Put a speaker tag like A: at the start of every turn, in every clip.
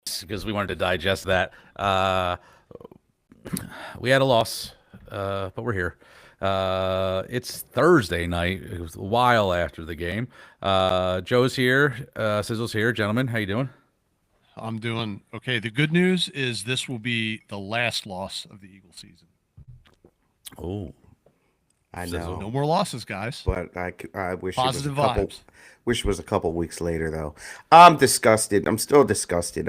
A: because we wanted to digest that. We had a loss, but we're here. It's Thursday night. It was a while after the game. Joe's here. Sizzle's here. Gentlemen, how you doing?
B: I'm doing okay. The good news is this will be the last loss of the Eagle season.
A: Oh,
C: I
A: Sizzle.
B: No
C: know,
B: more losses, guys.
C: but I wish it was a
B: Positive
C: couple.
B: vibes.
C: Wish it was a couple weeks later though. I'm disgusted. I'm still disgusted.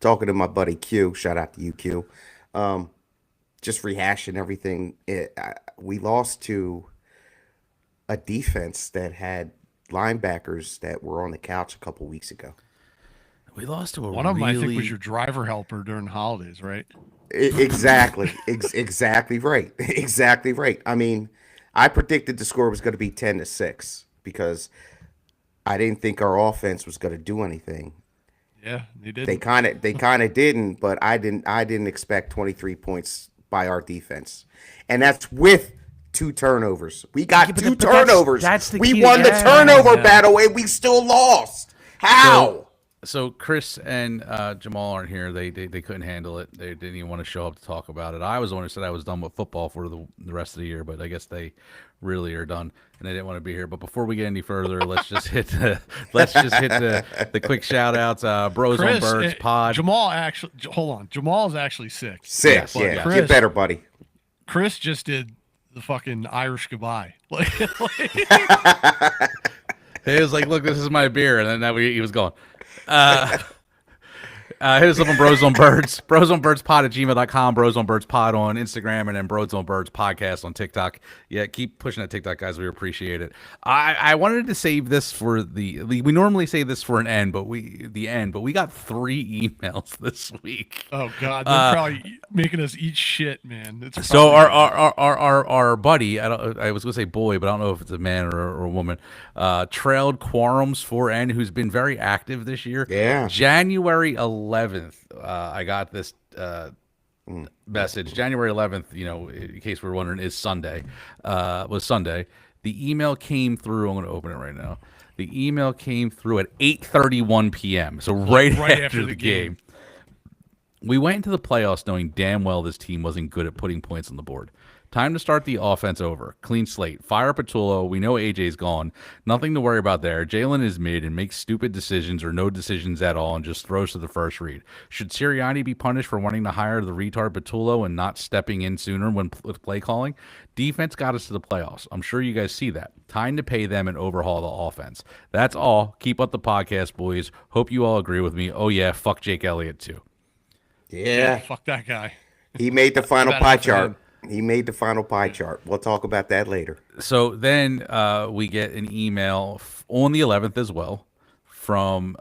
C: Talking to my buddy Q. Shout out to you, Q. Um, just rehashing everything. We lost to a defense that had linebackers that were on the couch a couple weeks ago.
A: We lost to a
B: One of them, I think, was
A: really.
B: your driver helper during holidays, right?
C: Exactly. Exactly right. Exactly right. I mean, I predicted the score was going to be 10-6 because I didn't think our offense was going to do anything.
B: Yeah, they
C: They
B: didn't.
C: kind of they kind of didn't, but I didn't expect 23 points by our defense. And that's with two turnovers. We
A: Yeah,
C: got two
A: but that's
C: turnovers.
A: that's the
C: We
A: key.
C: won the
A: Yeah.
C: turnover
B: Yeah.
C: battle and we still lost.
A: So
C: How?
A: so Chris and Jamal aren't here. They couldn't handle it. They didn't even want to show up to talk about it. I was the one who said I was done with football for the rest of the year, but I guess they really are done and they didn't want to be here. But before we get any further, let's just hit the quick shout outs. Bros on
B: Chris,
A: Birds Pod.
B: Jamal actually, hold on. Jamal is actually sick.
C: Sick.
A: Yes,
C: Yeah.
A: yes.
C: Get better, buddy.
B: Chris just did the fucking Irish goodbye. Like,
A: He was like, "Look, this is my beer," and then he was gone. Uh, hit us up on Bros on Birds, Bros on Birds Pod at gmail.com, Bros on Birds Pod on Instagram, and then Bros on Birds Podcast on TikTok. Yeah, keep pushing that TikTok, guys. We appreciate it. I wanted to save this for we normally save this for the end, but we got 3 emails this week.
B: oh god, they're probably making us eat shit, man. It's
A: So
B: probably
A: our buddy, I was gonna say boy, but I don't know if it's a man or a woman. Trailed Quarums 4N, who's been very active this year.
C: Yeah.
A: January 11th, I got this message. January 11th, in case we're wondering, is Sunday. Was Sunday. The email came through. I'm going to open it right now. The email came through at 8:31 p.m. So right after the game. We went into the playoffs knowing damn well this team wasn't good at putting points on the board. Time to start the offense over. Clean slate. Fire Patullo. We know AJ's gone. Nothing to worry about there. Jalen is mid and makes stupid decisions or no decisions at all and just throws to the first read. Should Sirianni be punished for wanting to hire the retard Patullo and not stepping in sooner with play calling? Defense got us to the playoffs. I'm sure you guys see that. Time to pay them and overhaul the offense. That's all. Keep up the podcast, boys. Hope you all agree with me. Oh, yeah. Fuck Jake Elliott, too.
C: Yeah.
B: fuck that guy.
C: He made the final
B: Bad
C: pie
B: enough for
C: chart.
B: him.
C: He made the final pie chart. We'll talk about that later.
A: So then we get an email on the 11th as well from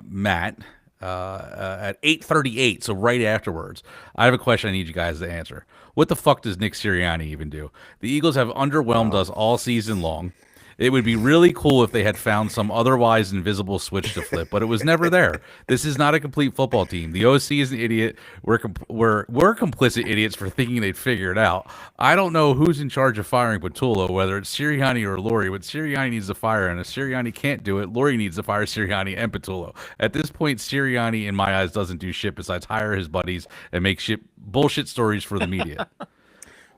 A: Matt at 8:38, so right afterwards. I have a question I need you guys to answer. What the fuck does Nick Sirianni even do? The Eagles have underwhelmed us all season long. It would be really cool if they had found some otherwise invisible switch to flip, but it was never there. This is not a complete football team. The OC is an idiot. We're complicit idiots for thinking they'd figure it out. I don't know who's in charge of firing Patullo, whether it's Sirianni or Laurie, but Sirianni needs to fire, and if Sirianni can't do it, Laurie needs to fire Sirianni and Patullo. At this point, Sirianni, in my eyes, doesn't do shit besides hire his buddies and make bullshit stories for the media.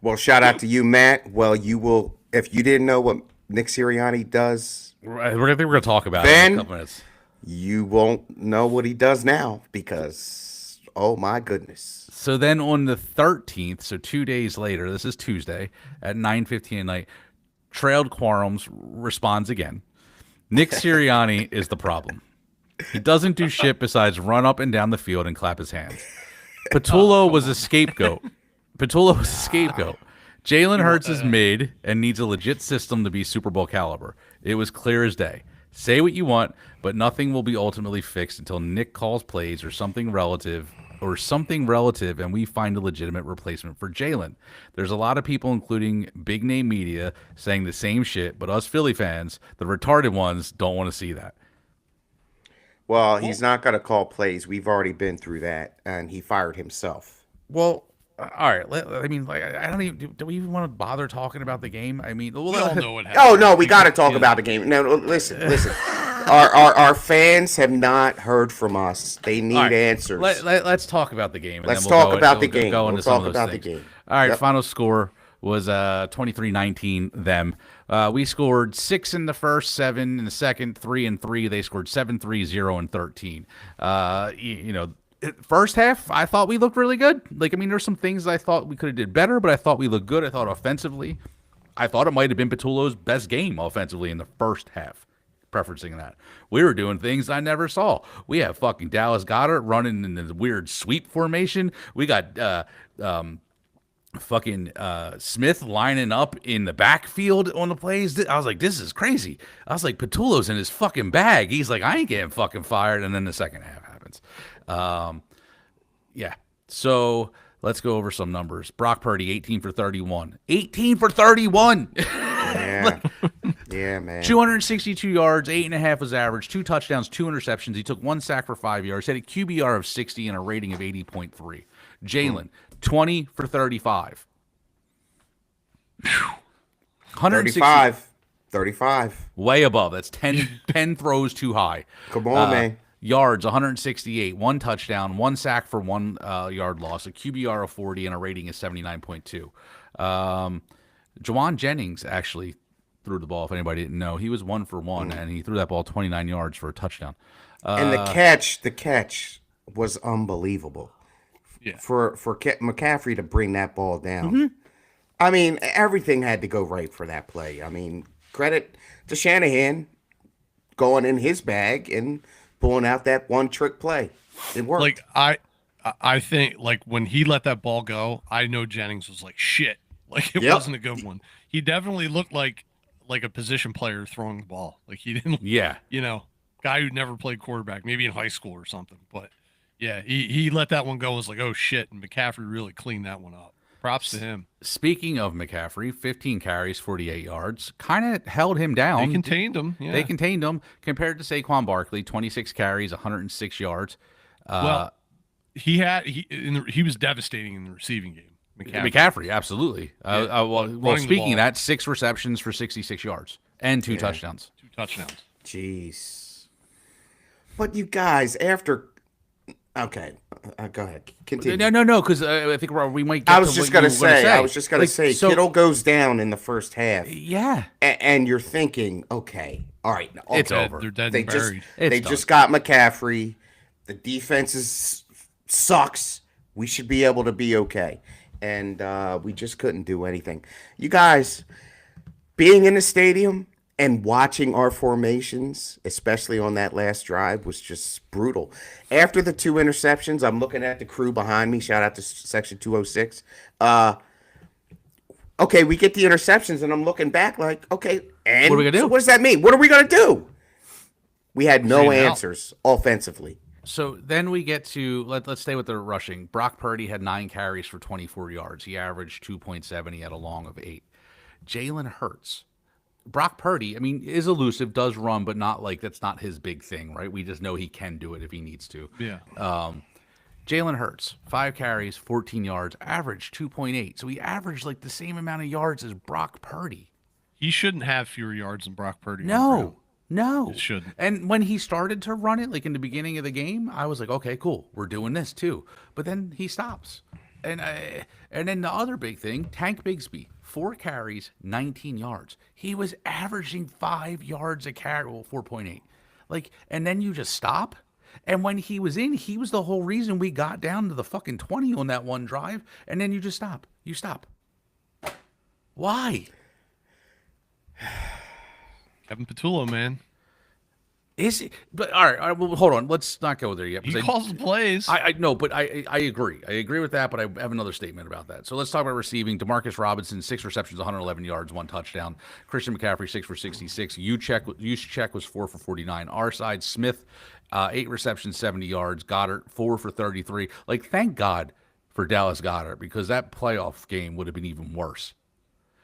C: Well, shout out to you, Matt. Well, you will, if you didn't know what Nick Sirianni does,
A: We're gonna talk about it in a
C: Ben?
A: couple minutes.
C: you won't know what he does now because, oh my goodness.
A: So then on the 13th, so 2 days later, this is Tuesday at 9:15 at night, Trailed Quarums responds again. Nick Sirianni is the problem. He doesn't do shit besides run up and down the field and clap his hands. Patullo was a scapegoat. Jalen Hurts is mid and needs a legit system to be Super Bowl caliber. It was clear as day. Say what you want, but nothing will be ultimately fixed until Nick calls plays or something relative, and we find a legitimate replacement for Jalen. There's a lot of people, including big name media, saying the same shit, but us Philly fans, the retarded ones, don't want to see that.
C: Well, he's not going to call plays. We've already been through that, and he fired himself.
A: Well, all right. I mean, like, I don't even. Do we even want to bother talking about the game? I mean,
B: We all know what happened.
C: Oh no, we got to talk about the game. No, listen. our fans have not heard from us. They need
A: All right,
C: answers.
A: Let's talk about the game. And
C: Let's
A: then we'll
C: talk
A: go,
C: about the
A: we'll
C: game.
A: Go
C: We'll
A: into some
C: talk
A: of those
C: about the
A: things.
C: game.
A: All right,
C: Yep.
A: final score was 23-19 them. We scored 6 in the first, 7 in the second, 3 and 3. They scored 7-3, 0 and 13. First half, I thought we looked really good. Like, I mean, there's some things I thought we could have did better, but I thought we looked good. I thought offensively, I thought it might have been Patullo's best game offensively in the first half. Preferencing that, we were doing things I never saw. We have fucking Dallas Goedert running in the weird sweep formation. We got Smith lining up in the backfield on the plays. I was like, this is crazy. I was like, Patullo's in his fucking bag. He's like, I ain't getting fucking fired. And then the second half happens. Yeah. So let's go over some numbers. Brock Purdy, 18 for 31. 18 for 31.
C: Yeah. Yeah, man.
A: 262 yards, 8.5 was average, 2 touchdowns, 2 interceptions. He took 1 sack for 5 yards, had a QBR of 60 and a rating of 80.3. Jalen, 20 for 35.
C: 35.
A: Way above. That's 10 throws too high.
C: Come on, man.
A: Yards, 168, 1 touchdown, 1 sack for 1 yard loss, a QBR of 40, and a rating of 79.2. Jawan Jennings actually threw the ball, if anybody didn't know. He was 1 for 1, and he threw that ball 29 yards for a touchdown.
C: And the catch was unbelievable.
B: Yeah.
C: For McCaffrey to bring that ball down. I mean, everything had to go right for that play. I mean, credit to Shanahan going in his bag and pulling out that one trick play. It worked.
B: Like I think like when he let that ball go, I know Jennings was like shit. Like it wasn't a good one. He definitely looked like a position player throwing the ball. Like he didn't.
A: Yeah.
B: Guy who never played quarterback, maybe in high school or something. But yeah, he let that one go. Was like, oh shit, and McCaffrey really cleaned that one up. Props to him.
A: Speaking of McCaffrey, 15 carries, 48 yards, kind of held him down.
B: They contained him. Yeah.
A: They contained him compared to Saquon Barkley, 26 carries, 106 yards.
B: Well, he was devastating in the receiving game.
A: McCaffrey, absolutely. Well, speaking of that, 6 receptions for 66 yards and 2 touchdowns.
B: 2 touchdowns.
C: Jeez. But you guys, after... Okay, go ahead. Continue.
A: No, because I think we might get
C: I was
A: to
C: just
A: what
C: going to
A: you were gonna
C: say, I was just going to say,
A: so,
C: Kittle goes down in the first half.
A: Yeah.
C: And you're thinking, okay, all right. Okay.
A: It's over.
B: They're dead
C: They
B: and
C: just
B: buried.
C: they just got McCaffrey. The defense sucks. We should be able to be okay. And we just couldn't do anything. You guys, being in the stadium and watching our formations, especially on that last drive, was just brutal. After the 2 interceptions, I'm looking at the crew behind me. Shout out to Section 206. Okay, we get the interceptions, and I'm looking back like, okay, and
A: what are we gonna do?
C: So what does that mean? What are we going to do? We had no
B: Figure it out.
C: answers offensively.
A: So then we get to let's stay with the rushing. Brock Purdy had 9 carries for 24 yards. He averaged 2.7. He had a long of 8. Jalen Hurts. Brock Purdy, I mean, is elusive, does run, but not like that's not his big thing, right? We just know he can do it if he needs to.
B: Yeah.
A: Jalen Hurts, 5 carries, 14 yards, averaged 2.8. So he averaged like the same amount of yards as Brock Purdy.
B: He shouldn't have fewer yards than Brock Purdy. on the ground.
A: No.
B: It shouldn't.
A: And when he started to run it, like in the beginning of the game, I was like, okay, cool. We're doing this too. But then he stops. And then the other big thing, Tank Bigsby, 4 carries, 19 yards. He was averaging 5 yards a carry, well, 4.8. Like, and then you just stop. And when he was in, he was the whole reason we got down to the fucking 20 on that one drive. And then you just stop. You stop. Why?
B: Kevin Patullo, man.
A: Is it? But all right, well, hold on. Let's not go there yet.
B: He
A: because
B: calls the plays.
A: I know, but I agree. I agree with that, but I have another statement about that. So let's talk about receiving. Demarcus Robinson, 6 receptions, 111 yards, 1 touchdown. Christian McCaffrey, 6 for 66. Juszczyk was 4 for 49. Our side, Smith, 8 receptions, 70 yards. Goddard, 4 for 33. Like, thank God for Dallas Goedert, because that playoff game would have been even worse.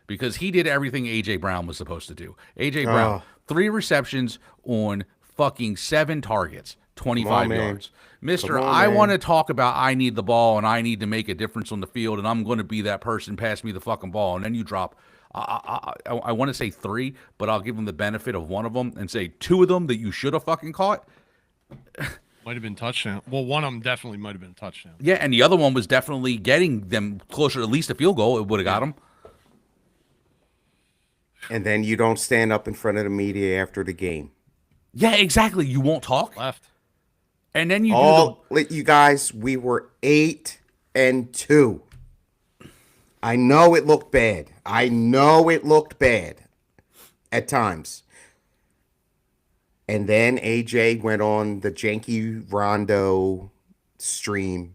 A: Because he did everything A.J. Brown was supposed to do. A.J. Brown, 3 receptions on fucking 7 targets, 25 yards. Mister, I want to talk about I need the ball and I need to make a difference on the field and I'm going to be that person, pass me the fucking ball. And then you drop I want to say 3, but I'll give him the benefit of one of them and say 2 of them that you should have fucking caught.
B: Might have been touchdown. Well, one of them definitely might have been a touchdown.
A: Yeah, and the other one was definitely getting them closer to at least a field goal. It would have got them.
C: And then you don't stand up in front of the media after the game.
A: Yeah, exactly. You won't talk.
B: Left.
A: And then you do
C: All you guys, we were 8-2. I know it looked bad. I know it looked bad at times. And then AJ went on the Janky Rondo stream.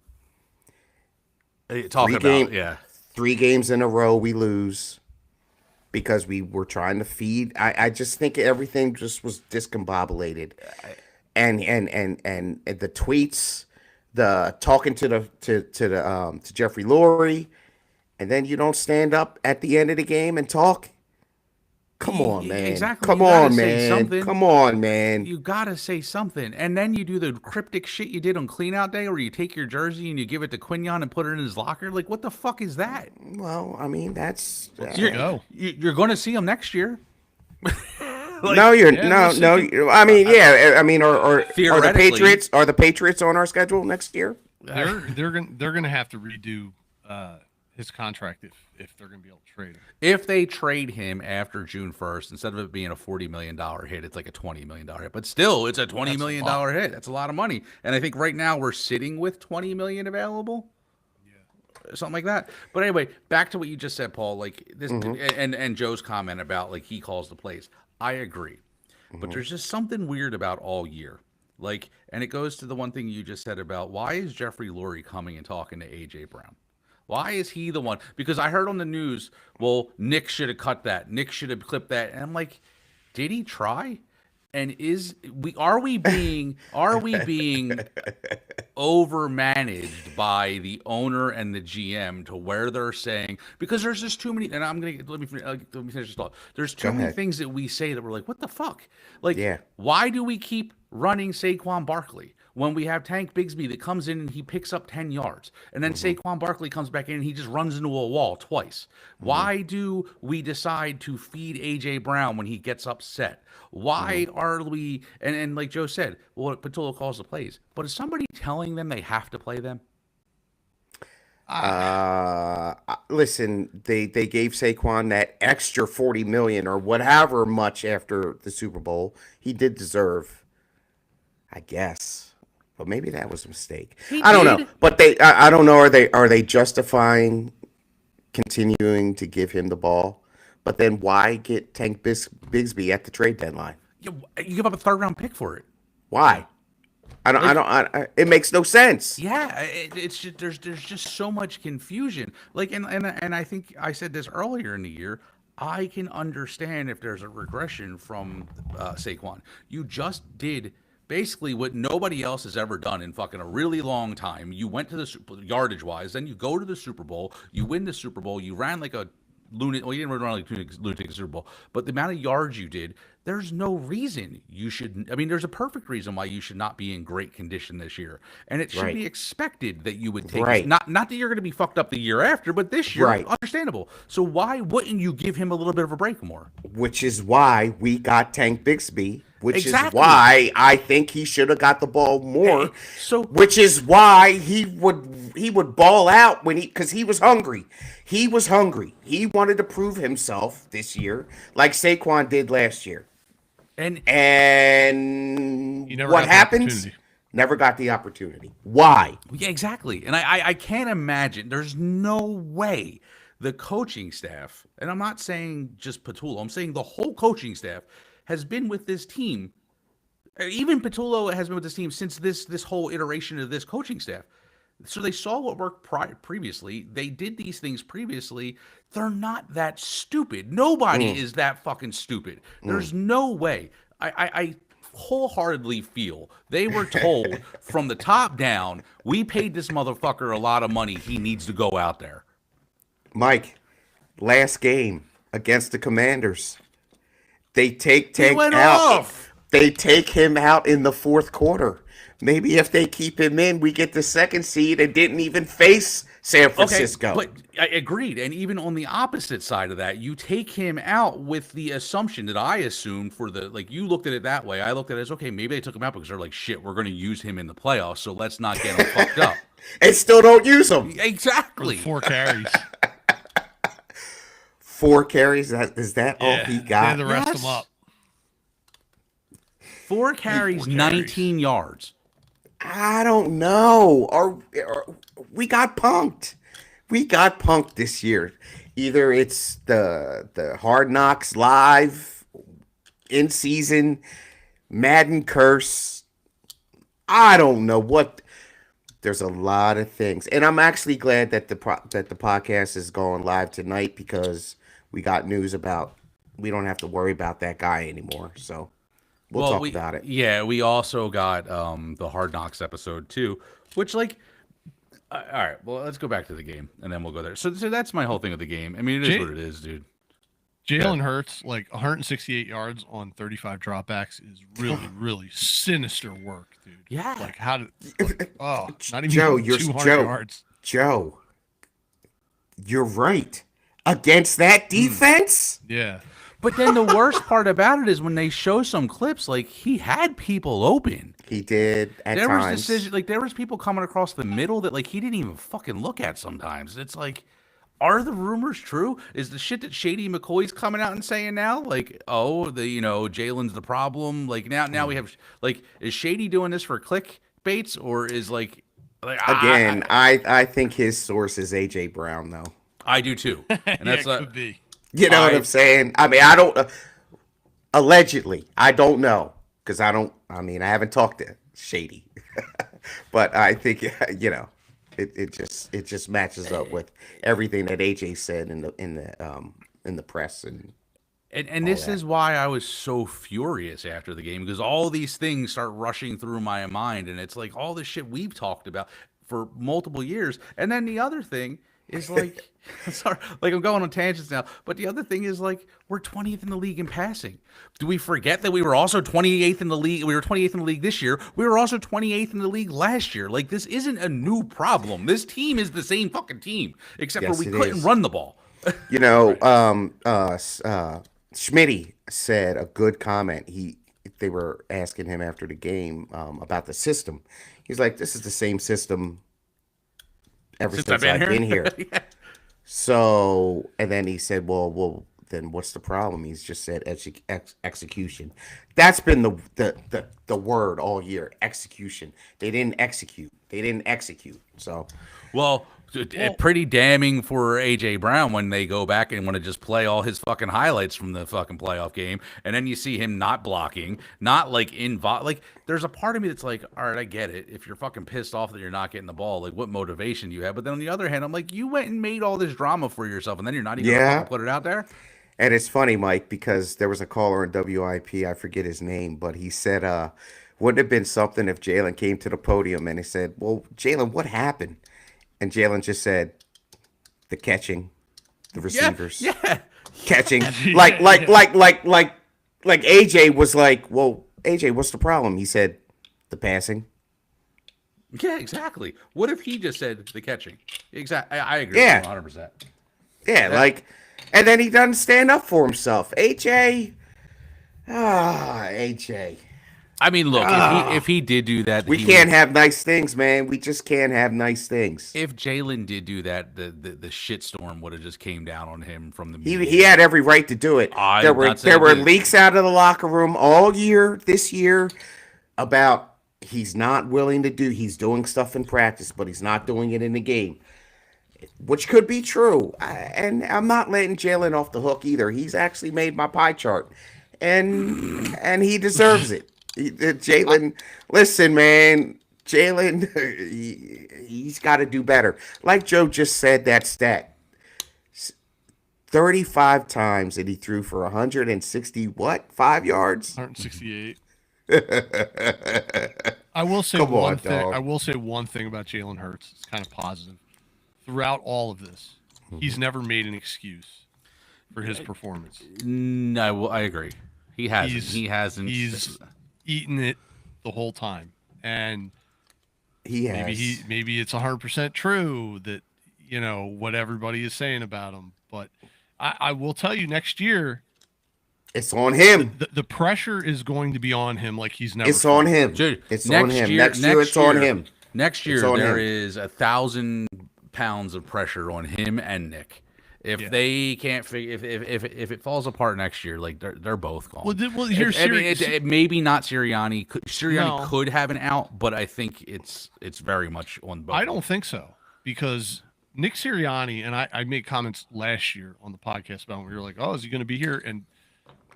A: talking about, yeah.
C: 3 games in a row we lose because we were trying to feed. I just think everything just was discombobulated. And the tweets, the talking to Jeffrey Lurie, and then you don't stand up at the end of the game and talk. Come on, man.
A: Exactly.
C: Come
A: You gotta
C: on,
A: say
C: man.
A: something.
C: Come on, man.
A: You gotta say something, and then you do the cryptic shit you did on cleanout day, where you take your jersey and you give it to Quinion and put it in his locker. Like, what the fuck is that?
C: Well, I mean, that's
A: You're going to see him next year.
C: no, you're no. I mean, yeah. I mean, are the
A: Theoretically.
C: Patriots on our schedule next year?
B: They're gonna have to redo his contract if they're gonna be able to trade him.
A: If they trade him after June 1st, instead of it being a $40 million hit, it's like a $20 million hit. But still, it's a $20 million hit. That's a lot of money. And I think right now we're sitting with $20 million available. Yeah. Something like that. But anyway, back to what you just said, Paul. Like this, and Joe's comment about like he calls the plays. I agree. But there's just something weird about all year. Like, and it goes to the one thing you just said about why is Jeffrey Lurie coming and talking to AJ Brown? Why is he the one? Because I heard on the news, well, Nick should have cut that. Nick should have clipped that. And I'm like, did he try? And are we being overmanaged by the owner and the GM to where they're saying, because there's just too many, and let me finish this thought. There's too many things that we say that we're like, what the fuck? Like, why do we keep running Saquon Barkley when we have Tank Bigsby that comes in and he picks up 10 yards, and then Saquon Barkley comes back in and he just runs into a wall twice? Why do we decide to feed AJ Brown when he gets upset? Why are we, and like Joe said, well, Patullo calls the plays, but is somebody telling them they have to play them?
C: Listen, they gave Saquon that extra $40 million or whatever much after the Super Bowl. He did deserve, I guess, but maybe that was a mistake. I don't know, but I don't know. Are they justifying continuing to give him the ball? But then why get Tank Bigsby at the trade deadline?
A: You give up a 3rd-round pick for it.
C: Why? It makes no sense.
A: Yeah, it's just, there's just so much confusion. Like, and I think I said this earlier in the year. I can understand if there's a regression from Saquon. You just did basically what nobody else has ever done in fucking a really long time. You went to the yardage wise, then you go to the Super Bowl, you win the Super Bowl, you ran like a lunatic. Well, you didn't run like a lunatic Super Bowl, but the amount of yards you did, there's no reason you should. I mean, there's a perfect reason why you should not be in great condition this year, and it should be expected that you would take. Not that you're going to be fucked up the year after, but this year, understandable. So why wouldn't you give him a little bit of a break more?
C: Which is why we got Tank Bigsby. Which is why I think he should have got the ball more. Which is why he would ball out because he was hungry. He was hungry. He wanted to prove himself this year, like Saquon did last year. And what happens? Never got the opportunity. Why?
A: Yeah, exactly. And I can't imagine. There's no way the coaching staff, and I'm not saying just Patullo, I'm saying the whole coaching staff has been with this team. Even Patullo has been with this team since this whole iteration of this coaching staff. So they saw what worked previously. They did these things previously. They're not that stupid. Nobody is that fucking stupid. There's no way. I wholeheartedly feel they were told from the top down, we paid this motherfucker a lot of money. He needs to go out there.
C: Mike, last game against the Commanders. They take Tank out. they take him out in the fourth quarter. Maybe if they keep him in, we get the second seed and didn't even face San Francisco.
A: Okay, but I agreed. And even on the opposite side of that, you take him out with the assumption that I assumed for the, like, you looked at it that way. I looked at it as, okay, maybe they took him out because they're like, shit, we're going to use him in the playoffs, so let's not get him fucked up.
C: And still don't use him.
A: Exactly.
B: 4 carries.
C: 4 carries? Is that all he
B: They
C: got?
B: had to rest
A: Yes.
B: him up.
A: 4 carries, 19 yards.
C: I don't know. Or we got punked. We got punked this year. Either it's the Hard Knocks live in season Madden curse. I don't know what. There's a lot of things, and I'm actually glad that the podcast is going live tonight because we got news about we don't have to worry about that guy anymore. So we'll talk about it.
A: Yeah, we also got the Hard Knocks episode too, which all right, well, let's go back to the game and then we'll go there. So that's my whole thing with the game. I mean, it is what it is, dude.
B: Jalen Hurts, like 168 yards on 35 dropbacks is really, really sinister work, dude.
A: Yeah.
B: Like how did not even
C: Joe,
B: 200
C: Joe,
B: yards.
C: Joe, you're right. Against that defense?
B: Yeah.
A: But then the worst part about it is when they show some clips, like he had people open.
C: He did at
A: There
C: times.
A: there was people coming across the middle that like he didn't even fucking look at sometimes. It's like, are the rumors true? Is the shit that Shady McCoy's coming out and saying now, like, oh, Jalen's the problem? Like now we have like, is Shady doing this for clickbaits or is like
C: Again, I think his source is AJ Brown though.
A: I do too, and that's
B: yeah, it could be.
C: You know what I'm saying? I mean, I don't allegedly. I don't know because I haven't talked to Shady, but I think it just matches up with everything that AJ said in the press
A: and this is why I was so furious after the game because all these things start rushing through my mind, and it's like all this shit we've talked about for multiple years, and then the other thing is like, sorry, like I'm going on tangents now, but the other thing is like we're 20th in the league in passing. Do we forget that we were also 28th in the league? We were 28th in the league this year. We were also 28th in the league last year. Like this isn't a new problem. This team is the same fucking team, except for we couldn't run the ball.
C: Schmitty said a good comment. They were asking him after the game about the system. He's like, "This is the same system ever since I've been here."
A: Yeah.
C: So, and then he said, "Well, then what's the problem?" He's just said execution. That's been the word all year. Execution. They didn't execute. So,
A: Well, pretty damning for AJ Brown when they go back and want to just play all his fucking highlights from the fucking playoff game, and then you see him not blocking, not like like. There's a part of me that's like, all right, I get it. If you're fucking pissed off that you're not getting the ball, like what motivation do you have? But then on the other hand, I'm like, you went and made all this drama for yourself, and then you're not even gonna put it out there.
C: And it's funny, Mike, because there was a caller in WIP, I forget his name, but he said, wouldn't it have been something if Jalen came to the podium and he said, "Well, Jalen, what happened?" And Jalen just said, "The catching, the receivers, catching." Like AJ was like, "Well, AJ, what's the problem?" He said, "The passing."
A: Yeah, exactly. What if he just said the catching? Exactly. I agree.
C: Yeah.
A: 100%.
C: Yeah, and then he doesn't stand up for himself. AJ.
A: I mean, look, if he did do that,
C: We can't have nice things, man. We just can't have nice things.
A: If Jalen did do that, the shitstorm would have just came down on him from the media.
C: He had every right to do it. There were leaks out of the locker room all year this year about he's not willing to do. He's doing stuff in practice, but he's not doing it in the game, which could be true. And I'm not letting Jalen off the hook either. He's actually made my pie chart, and he deserves it. Jalen, listen, man. Jalen, he's got to do better. Like Joe just said, that stat. 35 times that he threw for 160 what? 5 yards?
B: 168. I will say one thing. I will say one thing about Jalen Hurts. It's kind of positive. Throughout all of this, he's never made an excuse for his performance.
A: No, I agree. He hasn't.
B: eaten it the whole time, and
C: He has.
B: maybe it's 100% true that what everybody is saying about him. But I will tell you, next year
C: It's on him.
B: the pressure is going to be on him like he's never.
C: It's on him.
A: Dude,
C: It's on him. Next year, it's on him.
A: Next year,
C: It's on
A: there
C: him.
A: is 1,000 pounds of pressure on him and Nick. If they can't figure, if it falls apart next year, like they're both gone.
B: Well, here's
A: maybe not Sirianni. Sirianni
B: No.
A: could have an out, but I think it's very much on both.
B: I don't think so, because Nick Sirianni, and I made comments last year on the podcast about when we were like, oh, is he going to be here? And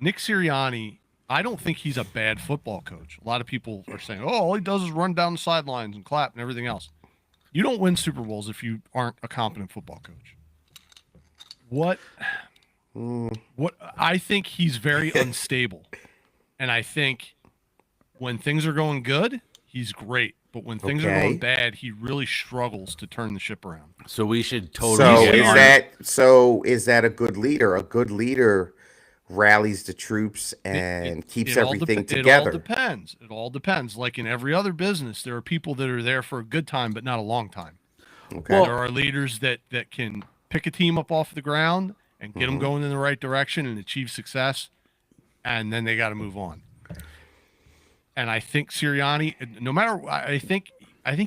B: Nick Sirianni, I don't think he's a bad football coach. A lot of people are saying, oh, all he does is run down the sidelines and clap and everything else. You don't win Super Bowls if you aren't a competent football coach. What I think he's very unstable. And I think when things are going good, he's great. But when things are going bad, he really struggles to turn the ship around.
A: So we should totally.
C: So is that a good leader? A good leader rallies the troops and keeps everything together.
B: It all depends. Like in every other business, there are people that are there for a good time, but not a long time.
C: Okay.
B: There are leaders that can pick a team up off the ground and get them going in the right direction and achieve success, and then they got to move on. And I think Sirianni, no matter, I think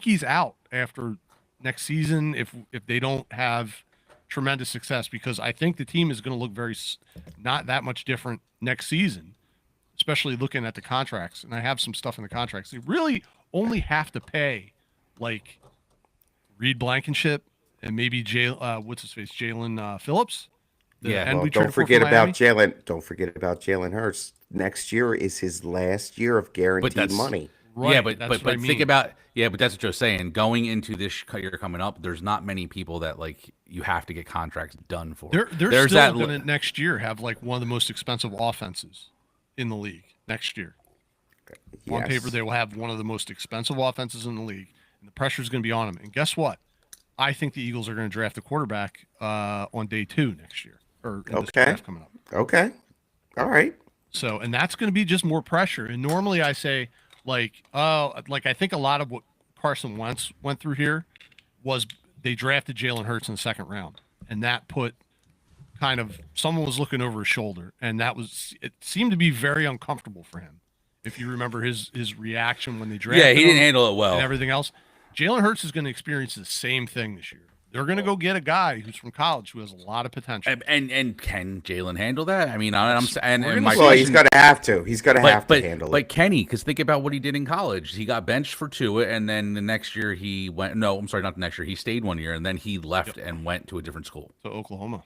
B: he's out after next season if they don't have tremendous success, because I think the team is going to look not that much different next season, especially looking at the contracts. And I have some stuff in the contracts. They really only have to pay like Reed Blankenship and maybe Jalen Phillips.
C: Don't forget about Jalen. Don't forget about Jalen Hurts. Next year is his last year of guaranteed money.
A: Right, yeah, but think about but that's what you're saying. Going into this year coming up, there's not many people that like you have to get contracts done for.
B: They're still going to next year have like one of the most expensive offenses in the league next year. Yes. On paper, they will have one of the most expensive offenses in the league, and the pressure is going to be on them. And guess what? I think the Eagles are going to draft a quarterback on day 2 next year, or in this draft coming up.
C: Okay, all right.
B: So, and that's going to be just more pressure. And normally I say, I think a lot of what Carson Wentz went through here was they drafted Jalen Hurts in the 2nd round, and that put kind of someone was looking over his shoulder, and it seemed to be very uncomfortable for him. If you remember his reaction when they drafted
A: he didn't handle it well
B: and everything else. Jalen Hurts is going to experience the same thing this year. They're going to go get a guy who's from college who has a lot of potential.
A: And can Jalen handle that? I mean, he's
C: going to have to. He's going to have to handle it.
A: But can he? Because think about what he did in college. He got benched for Tua, and then the next year he went. No, I'm sorry, not the next year. He stayed 1 year, and then he left and went to a different school.
B: To Oklahoma.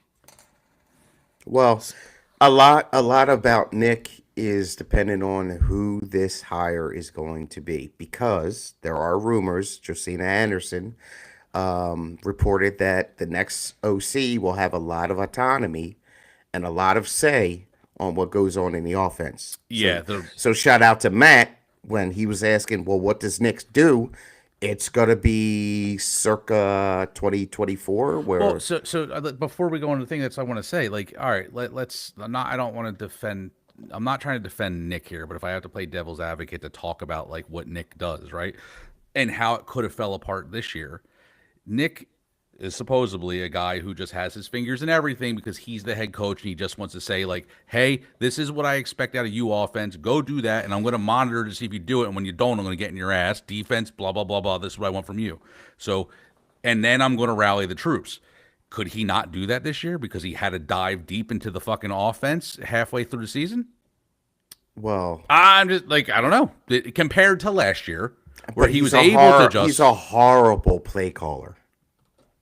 C: Well, a lot about Nick is dependent on who this hire is going to be, because there are rumors. Josina Anderson reported that the next OC will have a lot of autonomy and a lot of say on what goes on in the offense. So shout out to Matt when he was asking, well, what does Nick do? It's going to be circa 2024. Where
A: before we go into the thing I want to say, like, all right, let's not. I don't want to defend. I'm not trying to defend Nick here, but if I have to play devil's advocate to talk about like what Nick does, right, and how it could have fell apart this year. Nick is supposedly a guy who just has his fingers in everything because he's the head coach and he just wants to say like, hey, this is what I expect out of you, offense. Go do that, and I'm going to monitor to see if you do it, and when you don't, I'm going to get in your ass. Defense, blah, blah, blah, blah. This is what I want from you. So, and then I'm going to rally the troops. Could he not do that this year because he had to dive deep into the fucking offense halfway through the season?
C: Well,
A: I'm just like, I don't know. Compared to last year, where he was able to just...
C: He's a horrible play caller.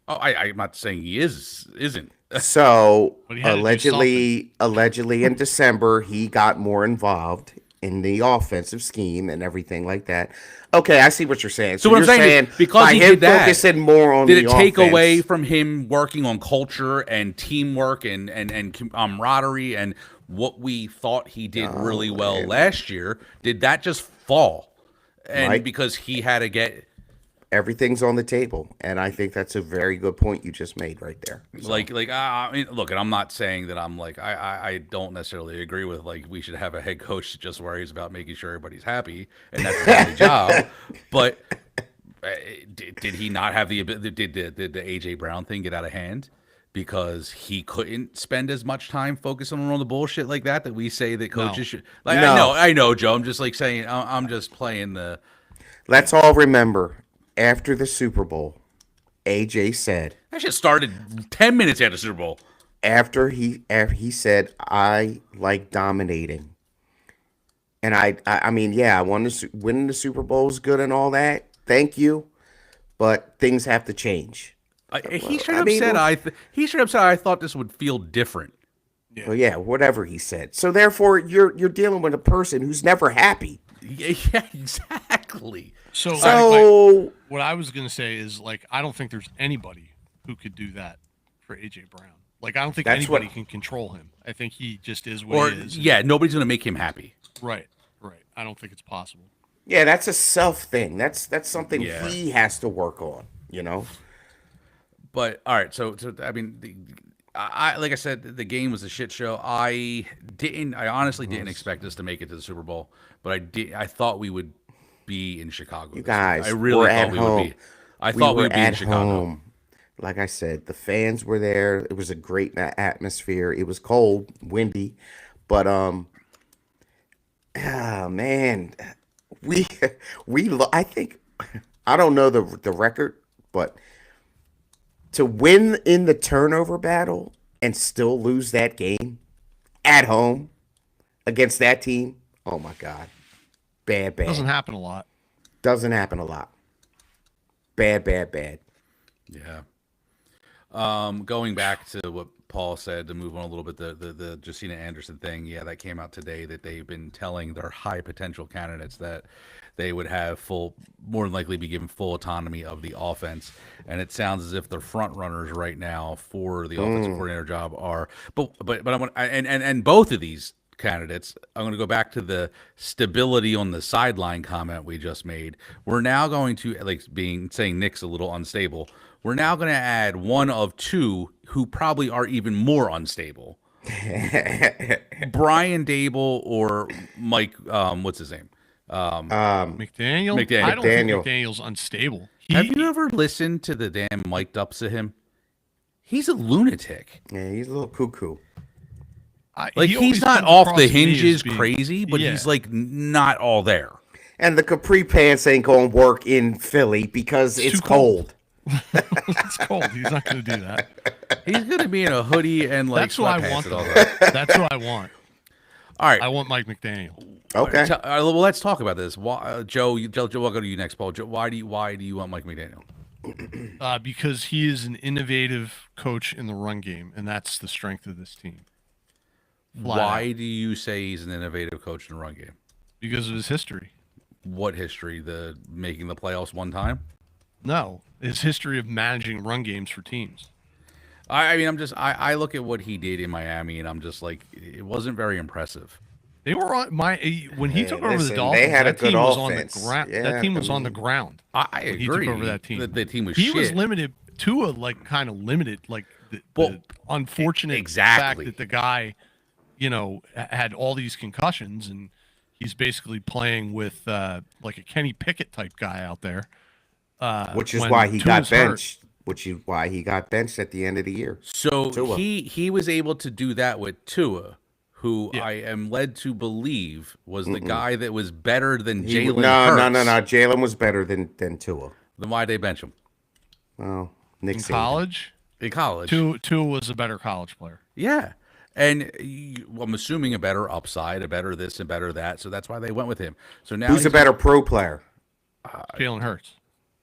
A: Oh, I'm not saying he isn't.
C: So allegedly in December, he got more involved in the offensive scheme and everything like that. Okay, I see what you're saying.
A: So what I'm saying is because
C: by
A: he
C: him
A: did that,
C: focusing more on
A: did
C: the
A: it take
C: offense,
A: away from him working on culture and teamwork and camaraderie and what we thought he did really well last year? Did that just fall? And
C: Mike,
A: because he had to get...
C: everything's on the table, and I think that's a very good point you just made right there. So,
A: I mean, look, and I'm not saying that I'm like I don't necessarily agree with like we should have a head coach that just worries about making sure everybody's happy and that's his only job. But did he not have the ability? Did the AJ Brown thing get out of hand because he couldn't spend as much time focusing on all the bullshit like that we say that coaches should? Like
C: No.
A: I know, Joe. I'm just like saying I'm just playing the.
C: let's all remember after the Super Bowl, AJ said
A: That shit started 10 minutes after the Super Bowl.
C: after he said I like dominating, and I mean yeah, I won winning the Super Bowl is good and all that. Thank you, but things have to change.
A: He should
C: I
A: have
C: mean,
A: said he should have said I thought this would feel different.
C: Well, yeah, whatever he said. So therefore, you're dealing with a person who's never happy.
A: Yeah, exactly.
B: So, what I was going to say is, like, I don't think there's anybody who could do that for AJ Brown. Like, I don't think
C: That's
B: anybody
C: what-
B: can control him. I think he just is what he is.
A: Yeah, nobody's gonna make him happy.
B: Right. I don't think it's possible.
C: Yeah, that's a self thing. That's something
A: Yeah.
C: he has to work on. You know.
A: But all right, so I mean, I like I said, the game was a shit show. I honestly didn't expect us to make it to the Super Bowl, but I thought we would be in Chicago.
C: You
A: this year.
C: guys,
A: I really
C: we're
A: thought
C: at
A: we
C: home.
A: would be. I thought we
C: were
A: would be in
C: at
A: Chicago.
C: home. Like I said, the fans were there. It was a great atmosphere. It was cold, windy, but man, we I think I don't know the record, but to win in the turnover battle and still lose that game at home against that team, oh my God, bad.
B: Doesn't happen a lot.
C: Doesn't happen a lot. Bad.
A: Yeah. Going back to what Paul said to move on a little bit, the Josina Anderson thing. Yeah, that came out today that they've been telling their high potential candidates that they would have more than likely be given full autonomy of the offense. And it sounds as if the front runners right now for the offensive coordinator job are, but I want and both of these candidates, I'm going to go back to the stability on the sideline comment we just made. We're now going to saying Nick's a little unstable. We're now going to add one of two who probably are even more unstable. Brian Dable or Mike, what's his name?
B: McDaniel?
A: McDaniel.
B: I don't think McDaniel's unstable.
A: Have you ever listened to the damn mic'd ups of him? He's a lunatic.
C: Yeah, he's a little cuckoo.
A: Like
B: he always
A: he's not
B: comes
A: off
B: across
A: the
B: to me as
A: hinges
B: being-
A: crazy, but
B: Yeah.
A: he's like not all there.
C: And the capri pants ain't going to work in Philly because it's
B: too cold.
C: cold.
B: It's cold. He's not going to do that.
A: He's gonna be in a hoodie and like
B: That's what I
A: sweatpants
B: want.
A: and all
B: though.
A: that.
B: That's what I want.
A: All right.
B: I want Mike McDaniel.
C: Okay.
A: Well, let's talk about this. Why, Joe, I'll go to you next, Paul. Joe, why do you want Mike McDaniel?
B: Because he is an innovative coach in the run game, and that's the strength of this team. Flat
A: Why
B: out.
A: do you say he's an innovative coach in the run game?
B: Because of his history.
A: What history? The making the playoffs one time?
B: No, his history of managing run games for teams.
A: I mean, I look at what he did in Miami, and I'm just like, it wasn't very impressive.
B: They were on when he
C: Hey,
B: took over
C: listen,
B: the
C: they
B: Dolphins.
C: had a
B: That
C: good
B: team was on the
C: offense.
B: ground.
C: Yeah,
B: That team was
C: I
B: on the
C: mean-
B: ground.
A: I
B: When he
A: agree.
B: took over that team.
A: The team was
B: He
A: shit.
B: was limited. Tua, like, kind of limited. Like the
A: Well,
B: unfortunate
A: exactly.
B: fact that the guy, had all these concussions, and he's basically playing with like a Kenny Pickett type guy out there.
C: Which is
B: when
C: why he got
B: Tua's hurt.
C: benched. Which is why he got benched at the end of the year.
A: So
C: Tua.
A: he was able to do that with Tua, who
B: Yeah.
A: I am led to believe was the guy that was better than
C: He-
A: Jalen
C: no.
A: Hurts.
C: Jalen was better than Tua.
A: Then why'd they bench him
C: Well, Nick
B: In
C: Saban.
B: college,
A: in college?
B: Tua was a better college player.
A: Yeah. And I'm assuming a better upside, a better this and better that. So that's why they went with him. So now
C: Who's
A: he's
C: a better pro player?
B: Jalen Hurts.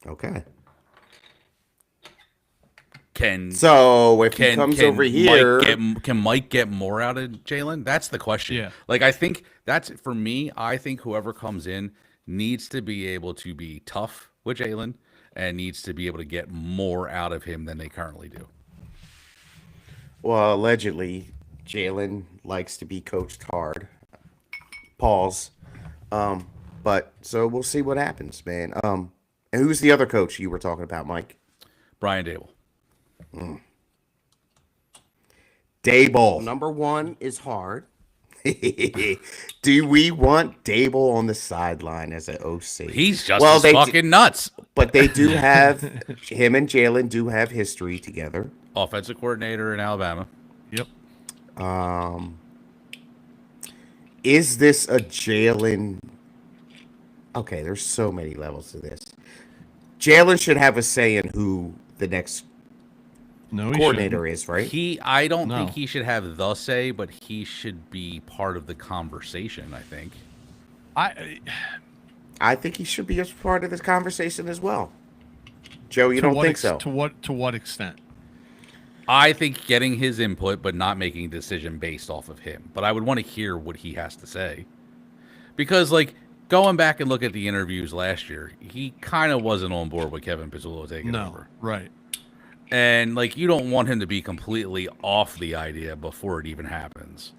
C: Okay.
A: can
C: So if he
A: can
C: comes
A: can
C: over here,
A: can Mike get more out of Jalen? That's the question.
B: Yeah.
A: Like I think that's for me. I think whoever comes in needs to be able to be tough with Jalen and needs to be able to get more out of him than they currently do.
C: well, allegedly, Jalen likes to be coached hard. Pause. But so we'll see what happens, man. And who's the other coach you were talking about, Mike?
A: Brian Dable.
C: Dable. Number one is hard. Do we want Dable on the sideline as an OC?
A: He's just as fucking nuts.
C: But they do have him and Jalen do have history together.
A: Offensive coordinator in Alabama.
B: Yep.
C: Is this a Jalen? Okay, there's so many levels to this. Jalen should have a say in who the next coordinator is, right?
A: I don't think he should have the say, but he should be part of the conversation, I think.
C: I think he should be a part of this conversation as well. Joe, you don't think so?
B: To what extent?
A: I think getting his input, but not making a decision based off of him. But I would want to hear what he has to say. Because, like, going back and look at the interviews last year, he kind of wasn't on board with Kevin Pizzolo taking over.
B: Right.
A: And, like, you don't want him to be completely off the idea before it even happens.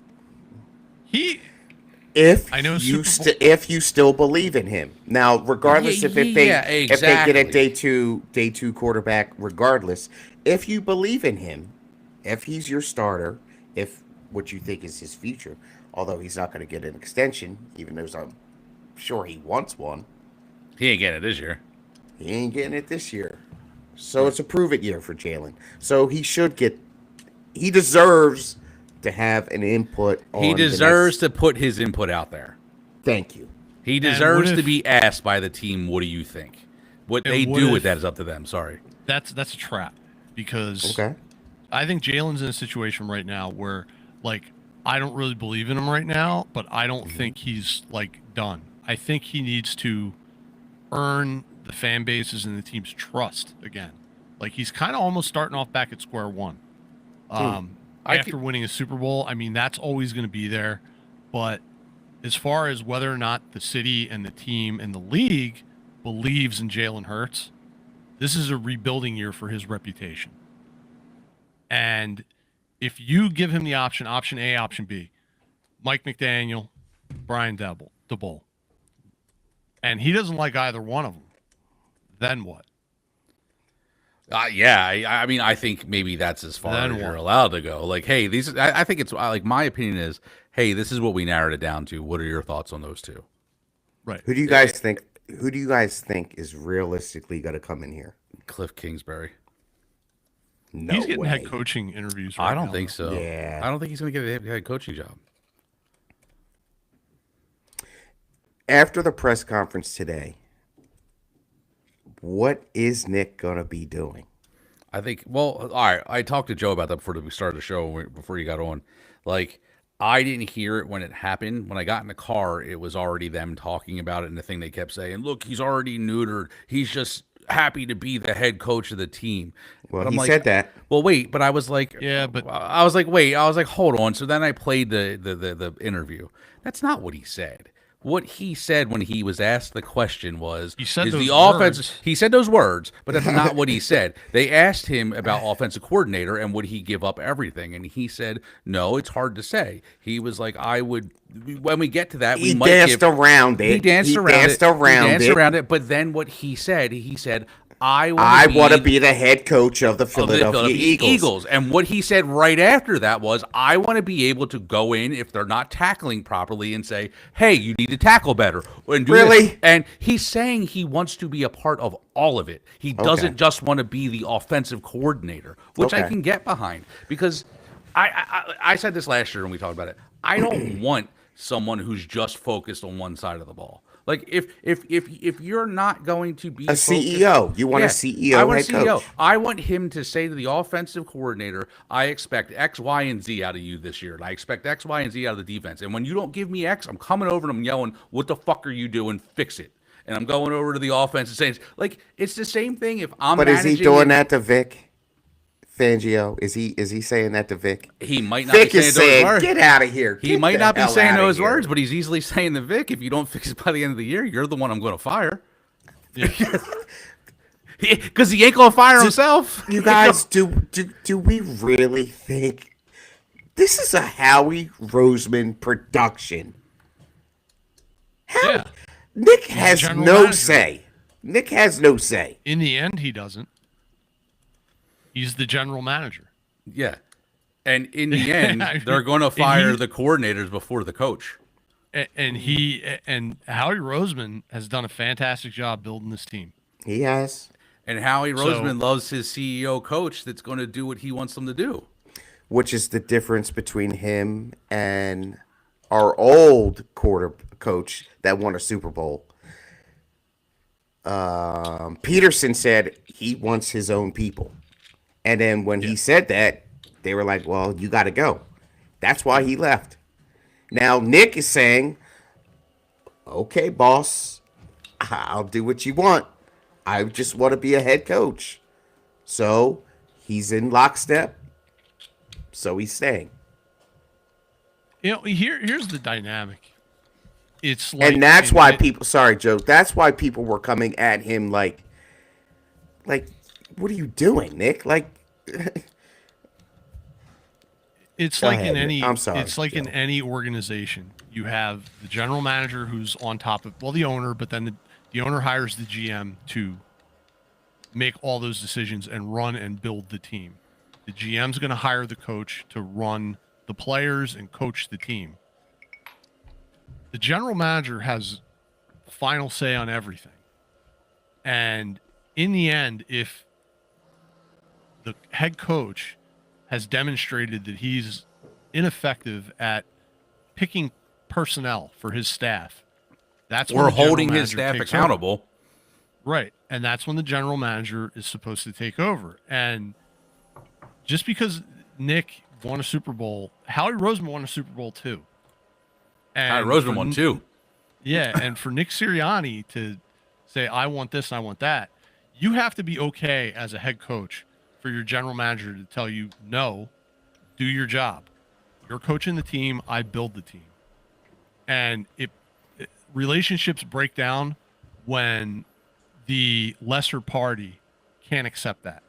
C: If you still believe in him. Now, regardless if they get a day two quarterback, regardless, if you believe in him, if he's your starter, if what you think is his future, although he's not going to get an extension, even though I'm sure he wants one.
A: He ain't getting it this year.
C: He ain't getting it this year. So it's a prove-it year for Jalen. So he deserves to have an input on
A: He deserves to put his input out there.
C: Thank you.
A: He deserves to be asked by the team, what do you think? What they do with that is up to them. Sorry.
B: That's a trap because I think Jalen's in a situation right now where, like, I don't really believe in him right now, but I don't think he's, like, done. I think he needs to earn the fan bases and the team's trust again. Like, he's kind of almost starting off back at square one. After winning a Super Bowl, I mean, that's always going to be there. But as far as whether or not the city and the team and the league believes in Jalen Hurts, this is a rebuilding year for his reputation. And if you give him the option A, option B, Mike McDaniel, Brian Daboll, and he doesn't like either one of them, then what?
A: I mean, I think maybe that's as far as you're allowed to go. Like, hey, I think it's like my opinion is, hey, this is what we narrowed it down to. What are your thoughts on those two?
B: Right.
C: Who do you guys think? Who do you guys think is realistically going to come in here?
A: Cliff Kingsbury.
C: No
B: He's getting
C: way.
B: head coaching interviews right now.
A: I don't think so.
C: Yeah.
A: I don't think he's going to get a head coaching job.
C: After the press conference today, what is Nick going to be doing?
A: I think, well, all right, I talked to Joe about that before we started the show, before you got on. Like, I didn't hear it when it happened. When I got in the car, it was already them talking about it, and the thing they kept saying, look, he's already neutered. He's just happy to be the head coach of the team.
C: Well, he said that.
A: Well, wait, but I was like,
B: yeah, but
A: I was like, wait, I was like, hold on. So then I played the interview. That's not what he said. What he said when he was asked the question was,
B: he said
A: is
B: those
A: the offense?
B: words.
A: He said those words, but that's not what he said. They asked him about offensive coordinator and would he give up everything, and he said, no, it's hard to say. He was like, I would. When we get to that,
C: he danced around it.
A: He danced around it. But then what he said, I want to
C: be the head coach of the Philadelphia
A: Eagles. And what he said right after that was, I want to be able to go in if they're not tackling properly and say, hey, you need to tackle better. And do this. And he's saying he wants to be a part of all of it. He doesn't just want to be the offensive coordinator, which I can get behind. Because I said this last year when we talked about it. I don't want someone who's just focused on one side of the ball. Like if you're not going to be
C: a CEO, you want a CEO.
A: I want
C: a CEO. Coach.
A: I want him to say to the offensive coordinator, I expect X, Y, and Z out of you this year, and I expect X, Y, and Z out of the defense. And when you don't give me X, I'm coming over and I'm yelling, "What the fuck are you doing? Fix it!" And I'm going over to the offense and saying, like, it's the same thing. If I'm,
C: but is he doing that to Vic Fangio? Is he saying that to Vic?
A: He might not
C: Vic
A: be saying those words.
C: Get out of here.
A: He might not be saying those words, but he's easily saying to Vic, if you don't fix it by the end of the year, you're the one I'm going to fire. Because he ain't going to fire himself.
C: You guys, do we really think this is a Howie Roseman production? Nick has no say. Nick has no say.
B: In the end, he doesn't. He's the general manager.
A: Yeah. And in the end,
B: I mean,
A: they're going to
B: and
A: fire
B: he-
A: the coordinators before the coach.
B: And Howie Roseman has done a fantastic job building this team.
C: He has.
A: And Howie
B: So-
A: Roseman loves his CEO coach that's going to do what he wants them to do.
C: Which is the difference between him and our old quarter coach that won a Super Bowl. Peterson said he wants his own people. And then when he said that, they were like, well, you got to go. That's why he left. Now, Nick is saying, okay, boss, I'll do what you want. I just want to be a head coach. So he's in lockstep. So he's staying.
B: You know, here's the dynamic. It's like,
C: And that's why people, sorry, Joe, that's why people were coming at him like, what are you doing, Nick? Like,
B: it's
C: Go
B: like
C: ahead,
B: in any.
C: I'm sorry,
B: It's like in
C: Joe.
B: any organization. You have the general manager who's on top of, well, the owner, but then the owner hires the GM to make all those decisions and run and build the team. The GM's going to hire the coach to run the players and coach the team. The general manager has final say on everything. And in the end, if the head coach has demonstrated that he's ineffective at picking personnel for his staff, that's when
A: Or
B: the general
A: holding his
B: manager
A: staff
B: takes over.
A: accountable.
B: Right. And that's when the general manager is supposed to take over. And just because Nick won a Super Bowl, Howie Roseman won a Super Bowl too. And
A: Howie Roseman
B: for
A: won too.
B: Yeah, and for Nick Sirianni to say, I want this and I want that, you have to be okay as a head coach for your general manager to tell you, no, do your job. You're coaching the team, I build the team. And relationships break down when the lesser party can't accept that.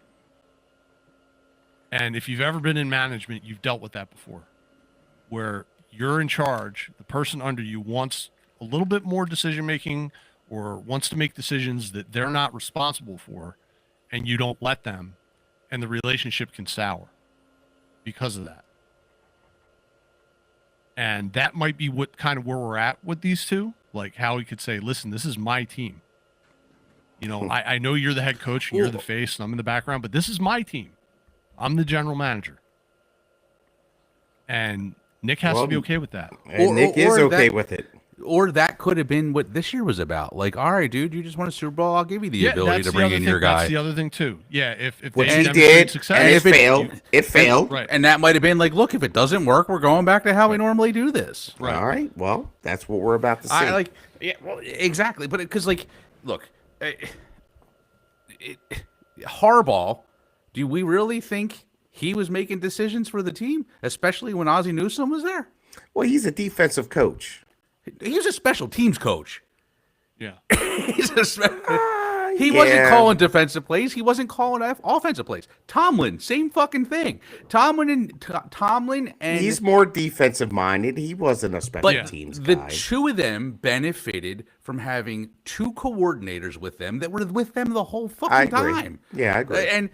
B: And if you've ever been in management, you've dealt with that before, where you're in charge, the person under you wants a little bit more decision making or wants to make decisions that they're not responsible for, and you don't let them, and the relationship can sour because of that. And that might be what kind of where we're at with these two. Like how he could say, listen, this is my team. You know, I know you're the head coach and you're the face and I'm in the background, but this is my team. I'm the general manager. And Nick has to be okay with that.
C: And
A: Or-
C: Nick is
A: or
C: okay
A: that-
C: with it.
A: Or that could have been what this year was about. Like, all right, dude, you just won a Super Bowl. I'll give you the ability
B: that's
A: to
B: the
A: bring
B: other
A: in
B: thing-
A: your guy.
B: That's the other thing too. Yeah, if
C: Which
B: they
C: he
B: demonstrate
C: did,
B: success,
C: and it
A: if it-
C: failed. It failed.
B: right,
A: And that might have been like, look, if it doesn't work, we're going back to how we normally do this.
B: right.
C: All right. Well, that's what we're about to see.
A: I like, yeah, well, exactly. But because, like, look, Harbaugh, do we really think he was making decisions for the team, especially when Ozzie Newsome was there?
C: Well, he's a defensive coach.
A: He was a special teams coach.
B: Yeah.
A: He's a he wasn't
C: yeah.
A: calling defensive plays. He wasn't calling offensive plays. Tomlin, same fucking thing. Tomlin and
C: He's more defensive minded. He wasn't a special
A: but
C: teams
A: the
C: guy.
A: two of them benefited from having two coordinators with them that were with them the whole
C: I
A: fucking
C: agree.
A: time.
C: Yeah, I agree.
A: And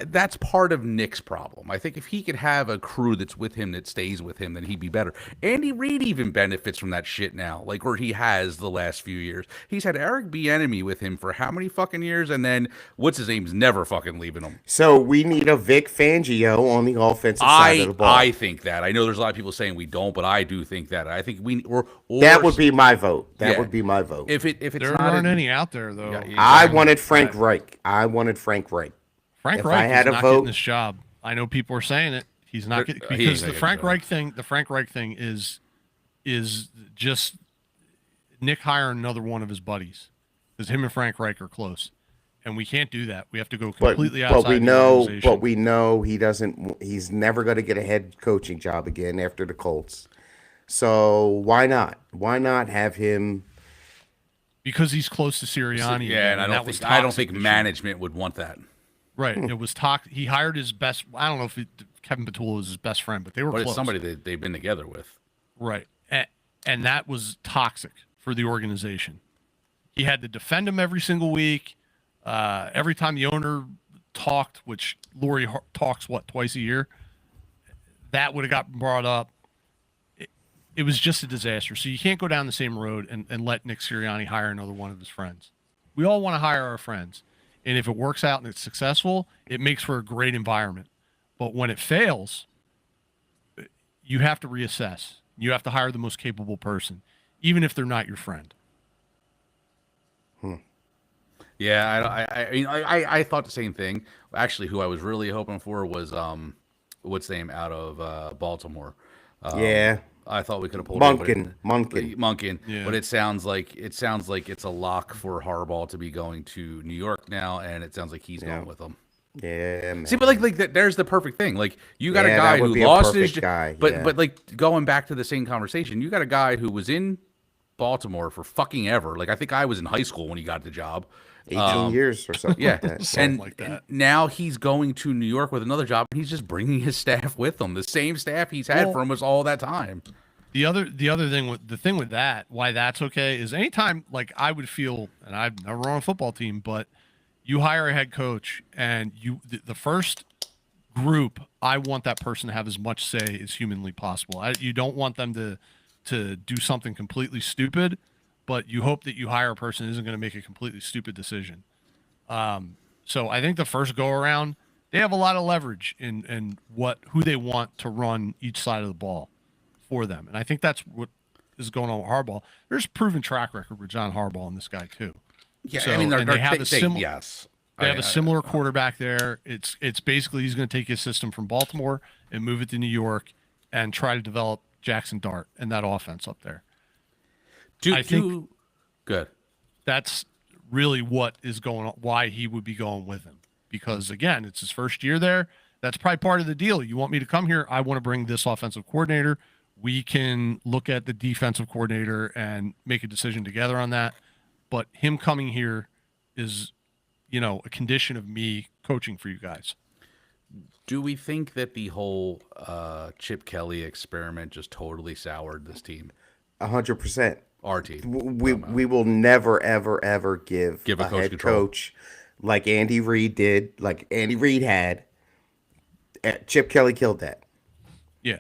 A: that's part of Nick's problem. I think if he could have a crew that's with him that stays with him, then he'd be better. Andy Reid even benefits from that shit now, like where he has the last few years. He's had Eric Bieniemy with him for how many fucking years, and then what's his name's never fucking leaving him.
C: So we need a Vic Fangio on the offensive side of the ball.
A: I think that. I know there's a lot of people saying we don't, but I do think that. I think we or
C: that would be my vote. That
A: Yeah.
C: would be my vote.
A: if it's
B: There
A: not
B: aren't
A: in-
B: any out there though.
A: Yeah,
C: I
A: exactly.
C: wanted Frank Reich. I wanted Frank Reich.
B: Frank
C: If
B: Reich
C: I had
B: is
C: a
B: not
C: vote-
B: getting this job. I know people are saying it. He's not getting,
A: He ain't
B: because
A: gonna
B: the
A: get
B: Frank
A: the job.
B: Reich thing. The Frank Reich thing is just Nick hiring another one of his buddies, because him and Frank Reich are close, and we can't do that. We have to go completely outside.
C: But we
B: the
C: know,
B: organization.
C: but we know he doesn't. He's never going to get a head coaching job again after the Colts. So why not? Why not have him?
B: because he's close to Sirianni.
A: Yeah, and
B: that
A: I don't
B: was
A: think I don't
B: toxic
A: think
B: this year.
A: management would want that.
B: Right, it was toxic. He hired his best. I don't know if Kevin Petula was his best friend, but they were
A: But
B: close.
A: it's somebody that they've been together with.
B: Right. And that was toxic for the organization. He had to defend him every single week. Every time the owner talked, which Lori talks twice a year, that would have got brought up. It was just a disaster. So you can't go down the same road and let Nick Sirianni hire another one of his friends. We all want to hire our friends. And if it works out and it's successful, it makes for a great environment. But when it fails, you have to reassess. You have to hire the most capable person, even if they're not your friend.
A: Yeah, I thought the same thing. Actually, who I was really hoping for was what's the name out of Baltimore.
C: Yeah.
A: I thought we could have pulled
C: Munkin.
B: Yeah.
A: But it sounds like it's a lock for Harbaugh to be going to New York now, and it sounds like he's going with them.
C: Yeah, man.
A: See, but like there's the perfect thing. Like you got a
C: Yeah,
A: guy
C: that would
A: who
C: be a
A: lost
C: perfect
A: his
C: guy,
A: but
C: yeah.
A: but like going back to the same conversation, you got a guy who was in Baltimore for fucking ever. Like I think I was in high school when he got the job.
C: 18 years or something
A: Yeah,
C: like that.
B: Something like that.
A: and now he's going to New York with another job, and he's just bringing his staff with him, the same staff he's had
B: Well,
A: for almost all that time.
B: The other thing with that, why that's okay, is anytime like I would feel, and I've never run a football team, but you hire a head coach and the first group, I want that person to have as much say as humanly possible. You don't want them to do something completely stupid, but you hope that you hire a person who isn't going to make a completely stupid decision. So I think the first go around, they have a lot of leverage in who they want to run each side of the ball for them. And I think that's what is going on with Harbaugh. There's proven track record with John Harbaugh and this guy too.
A: Yeah,
B: So,
A: I mean,
B: and they have
A: yes.
B: They have a similar quarterback there. It's basically he's going to take his system from Baltimore and move it to New York and try to develop Jackson Dart and that offense up there. I think
A: good.
B: that's really what is going on, why he would be going with him. Because again, it's his first year there. That's probably part of the deal. You want me to come here? I want to bring this offensive coordinator. We can look at the defensive coordinator and make a decision together on that. But him coming here is, a condition of me coaching for you guys.
A: Do we think that the whole Chip Kelly experiment just totally soured this team?
C: 100%.
A: Our team.
C: We will never, ever, ever give
A: a
C: a
A: coach
C: head
A: control.
C: coach like Andy Reid did, like Andy Reid had. Chip Kelly killed that.
B: Yeah.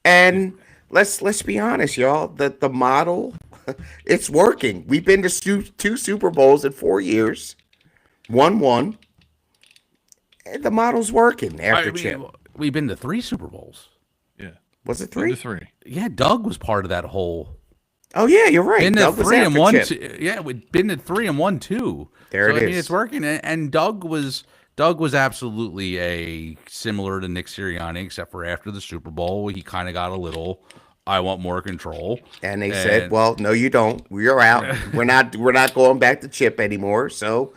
C: And let's be honest, y'all. The model, it's working. We've been to two Super Bowls in 4 years, won. And the model's working after Chip.
A: We've been to 3 Super Bowls.
B: Yeah.
C: Was it
B: 2
C: 3?
B: to 3.
A: Yeah, Doug was part of that whole.
C: Oh yeah, you're right.
A: Been to
C: Doug was
A: 3 and
C: after
A: 1.
C: Chip.
A: Yeah, we've been to 3 and 1 too.
C: There
A: so,
C: it
A: I mean,
C: is.
A: it's working. And Doug was absolutely similar to Nick Sirianni, except for after the Super Bowl, he kind of got a little. I want more control.
C: And they said, "Well, no, you don't. We're out. We're not going back to Chip anymore. So,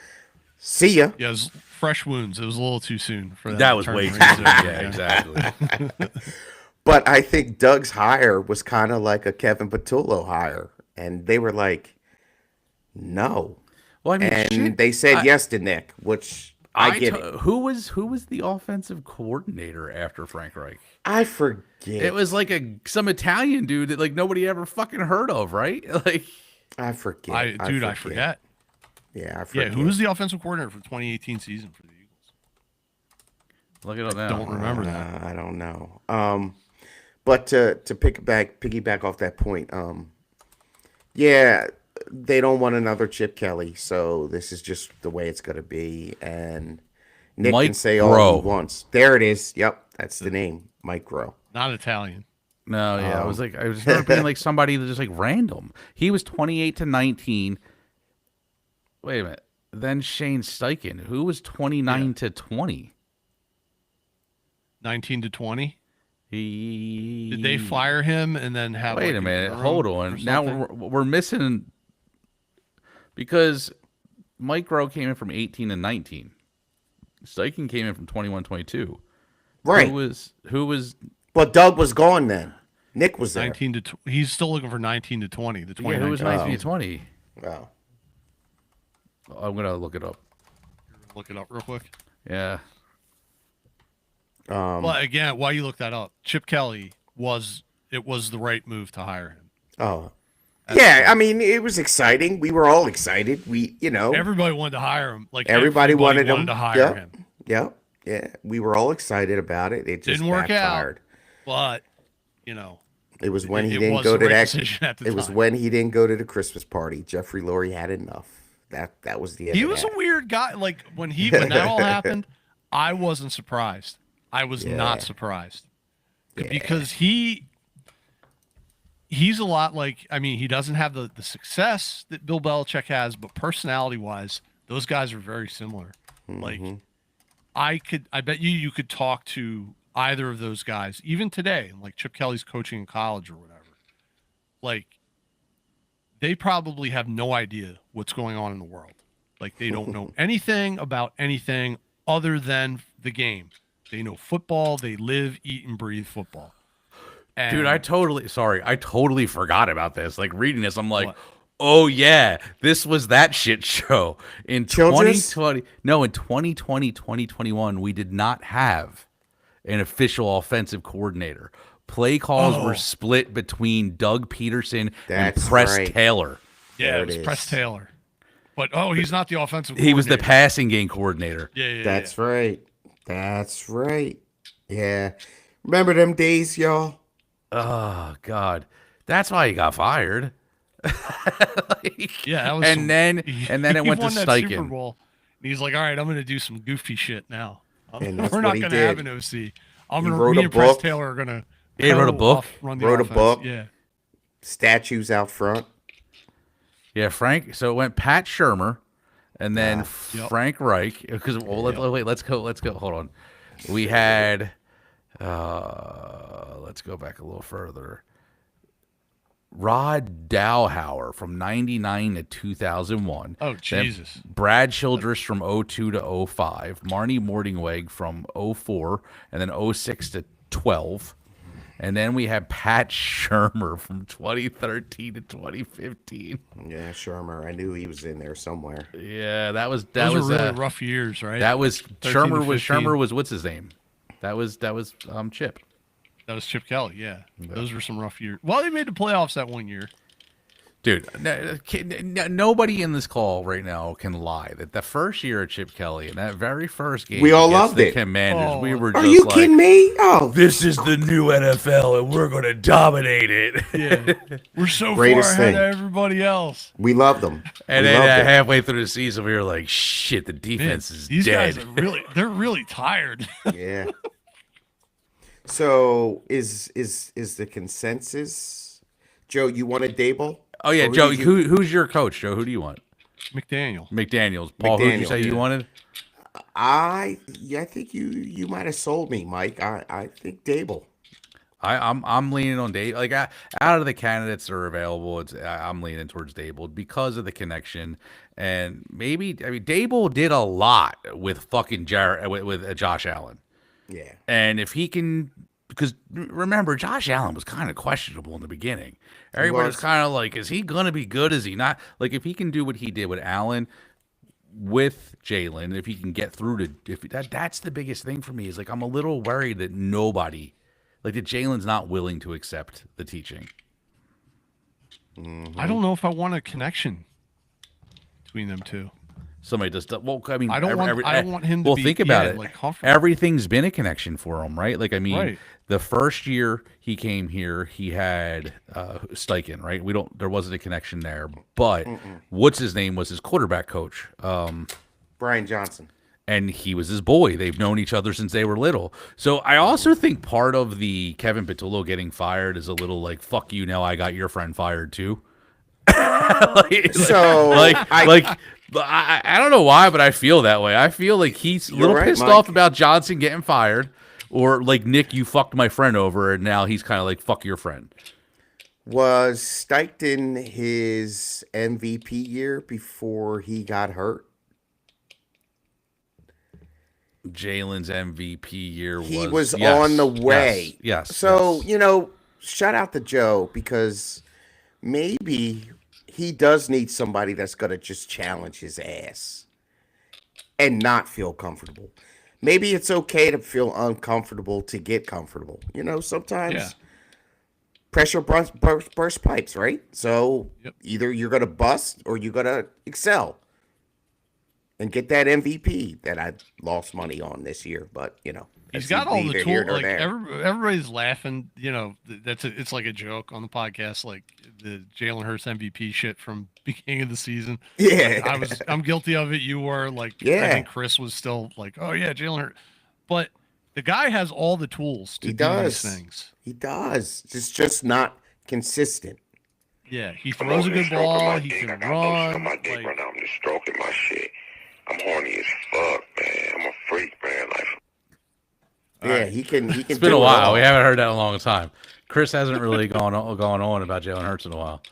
C: see ya."
B: Yeah, it was fresh wounds. It was a little too soon for that.
A: That was way too soon. Yeah, exactly.
C: But I think Doug's hire was kind of like a Kevin Patullo hire, and they were like, "No,"
A: Well, I mean,
C: and
A: shit,
C: they said yes to Nick, which I get it.
A: Who was the offensive coordinator after Frank Reich?
C: I forget.
A: It was like some Italian dude that like nobody ever fucking heard of, right? Like
C: I forget.
B: I forget.
C: Yeah, I
B: Yeah,
C: forget.
B: who was the offensive coordinator for the 2018 season for the Eagles?
A: look it up now.
B: Don't remember that.
C: I don't know. But to piggyback off that point, yeah, they don't want another Chip Kelly, so this is just the way it's gonna be. And Nick
A: Mike
C: can say all
A: Groh.
C: he wants. There it is. Yep, that's the name, Mike Groh.
B: Not Italian.
A: No, yeah, I was just being like somebody that just like random. He was 28 to 19. Wait a minute. Then Shane Steichen, who was 29 to 20.
B: 19 to 20.
A: He
B: Did they fire him and then have?
A: Wait
B: like,
A: a minute.
B: interim
A: Hold
B: or
A: on. Now
B: something?
A: we're missing because Mike Groh came in from 18 and 19. Steichen came in from 21, 22.
C: Right.
A: Who was
C: Well, Doug was gone then. Nick was there.
B: 19 to. He's still looking for 19 to 20. The 20.
A: who was 19 to 20?
C: Wow.
A: I'm gonna look it up.
B: Look it up real quick.
A: Yeah.
B: Well, again, while you look that up, Chip Kelly was the right move to hire him.
C: Oh, Yeah, I mean, it was exciting. We were all excited.
B: Everybody wanted to hire him. Like
C: Everybody wanted him
B: to hire
C: Yep.
B: him.
C: Yep. Yeah, we were all excited about it. It just
B: Didn't work
C: backfired.
B: out, but
C: It was when he
B: it
C: didn't
B: was
C: go
B: the
C: to
B: right
C: that.
B: decision at the
C: It was
B: time.
C: when he didn't go to the Christmas party. Jeffrey Lurie had enough. That was the end.
B: He
C: of
B: was
C: that.
B: a weird guy. Like when that all happened, I wasn't surprised. I was not surprised because he's a lot like. I mean, he doesn't have the success that Bill Belichick has, but personality wise, those guys are very similar. Like I bet you could talk to either of those guys even today, like Chip Kelly's coaching in college or whatever. Like they probably have no idea what's going on in the world. Like they don't know anything about anything other than the game. They know football. They live, eat, and breathe football. And
A: Dude, I totally forgot about this. Like reading this, I'm like,
B: What?
A: oh yeah, this was that shit show. In
C: Childress?
A: 2020, no, in 2020, 2021, we did not have an official offensive coordinator. Play calls were split between Doug Peterson and
C: That's
A: Press
C: right.
A: Taylor.
B: yeah,
C: There
B: it
C: it
B: was
C: is.
B: Press Taylor. But he's not the offensive.
A: He was the
B: coordinator.
A: passing game coordinator.
B: Yeah,
C: That's right. That's right. Yeah. Remember them days, y'all?
A: Oh God, that's why he got fired. Like,
B: yeah. That was
A: and then it
B: he
A: won to
B: that Super
A: Steichen.
B: Bowl. And he's like, all right, I'm going to do some goofy shit now.
C: And that's
B: We're
C: what
B: not
C: he
B: going to have
C: did.
B: an OC.
C: He
B: Me
C: wrote a
B: and Press
C: book.
B: Taylor are going to.
A: He wrote a book?
B: Run the
C: Wrote a
B: offense.
C: book.
B: Yeah.
C: Statues out front.
A: Yeah, Frank. So it went Pat Shermer, and then
B: Yep.
A: Frank Reich. Because wait, let's go. Hold on. We had. Let's go back a little further. Rod Dowhauer from 99 to 2001.
B: Oh,
A: Then
B: Jesus.
A: Brad Childress from 02 to 05. Marnie Mortingweg from 04 and then 06 to 12. And then we had Pat Shermer from 2013 to 2015.
C: Yeah, Shermer. I knew he was in there somewhere.
A: Yeah, that was
B: Those were really rough years, right?
A: that was
B: 13 to
A: Shermer
B: 15.
A: was what's his name? That was Chip.
B: That was Chip Kelly. Yeah. Those were some rough years. Well, they made the playoffs that one year.
A: Dude, nobody in this call right now can lie that the first year of Chip Kelly and that very first game,
C: We all
A: against
C: loved
A: the
C: it.
A: Commanders, we were
C: Are
A: just
C: you
A: like,
C: kidding me? Oh,
A: this is the new NFL and we're going to dominate it.
B: Yeah. We're so
C: Greatest
B: far ahead
C: thing.
B: of everybody else.
C: we loved them.
A: And
C: we
A: then
C: loved it.
A: halfway through the season, we were like, shit, the
B: Man,
A: defense is
B: these
A: dead.
B: guys are they're really tired.
C: Yeah. So is the consensus, Joe? You wanted Dable?
A: Oh, yeah,
C: Or
A: Joe,
C: did you-
A: who's your coach, Joe? Who do you want?
B: McDaniel.
A: McDaniels. Paul, who did you
C: McDaniel,
A: say you
B: yeah.
A: wanted?
C: I think you might have sold me, Mike. I think Dable.
A: I'm leaning on Dable. Like out of the candidates that are available, I'm leaning towards Dable because of the connection, and maybe Dable did a lot with fucking with Josh Allen,
C: Yeah.
A: and if he can, because remember Josh Allen was kind of questionable in the beginning. Everybody was
C: was.
A: kind of like, is he gonna be good? Is he not? Like if he can do what he did with Allen. With Jalen, if he can get through to that's the biggest thing for me is like I'm a little worried that nobody, like that Jalen's not willing to accept the teaching.
B: I don't know if I want a connection between them two.
A: Somebody just well, I mean,
B: I don't want him to
A: well,
B: be,
A: think about
B: yeah,
A: it.
B: like, comfortable.
A: Everything's been a connection for him, right? Like I mean,
B: Right.
A: the first year he came here, he had Steichen, right? There wasn't a connection there, but what's his name was his quarterback coach.
C: Brian Johnson.
A: And he was his boy. They've known each other since they were little. So I also think part of the Kevin Patullo getting fired is a little like, fuck you, now I got your friend fired too.
C: So
A: I don't know why, but I feel that way. I feel like he's a little
C: right,
A: pissed
C: Mike.
A: off about Johnson getting fired. Or like, Nick, you fucked my friend over, and now he's kind of like, fuck your friend.
C: Was Steichen his MVP year before he got hurt?
A: Jalen's MVP year
C: He
A: was
C: was
A: yes,
C: on the way.
A: Yes.
C: So,
A: yes.
C: Shout out to Joe because maybe he does need somebody that's going to just challenge his ass and not feel comfortable. Maybe it's okay to feel uncomfortable to get comfortable. Sometimes
B: Yeah.
C: pressure burst pipes, right? So
B: Yep.
C: either you're gonna bust or you're gonna excel and get that MVP that I lost money on this year. But
B: He's
C: that's
B: got all the
C: neither here
B: tools.
C: nor
B: Like
C: there.
B: everybody's laughing. It's like a joke on the podcast, like the Jalen Hurts MVP shit from beginning of the season.
C: Yeah,
B: I'm guilty of it. You were like, I
C: Yeah.
B: think Chris was still like, oh yeah, Jalen Hurts. But the guy has all the tools to
C: He
B: do
C: does.
B: these things.
C: he does. It's just not consistent.
B: Yeah, he
D: I'm
B: throws a
D: over
B: good
D: here stroking
B: ball.
D: my
B: He
D: dick.
B: can
D: I got lotion on
B: run.
D: my dick
B: Like,
D: right now. I'm just stroking my shit. I'm horny as fuck, man. I'm a freak, man. Like,
C: Yeah, he can. He can.
A: It's been
C: do
A: a
C: it
A: while.
C: all.
A: We haven't heard that in a long time. Chris hasn't really gone on about Jalen Hurts in a while.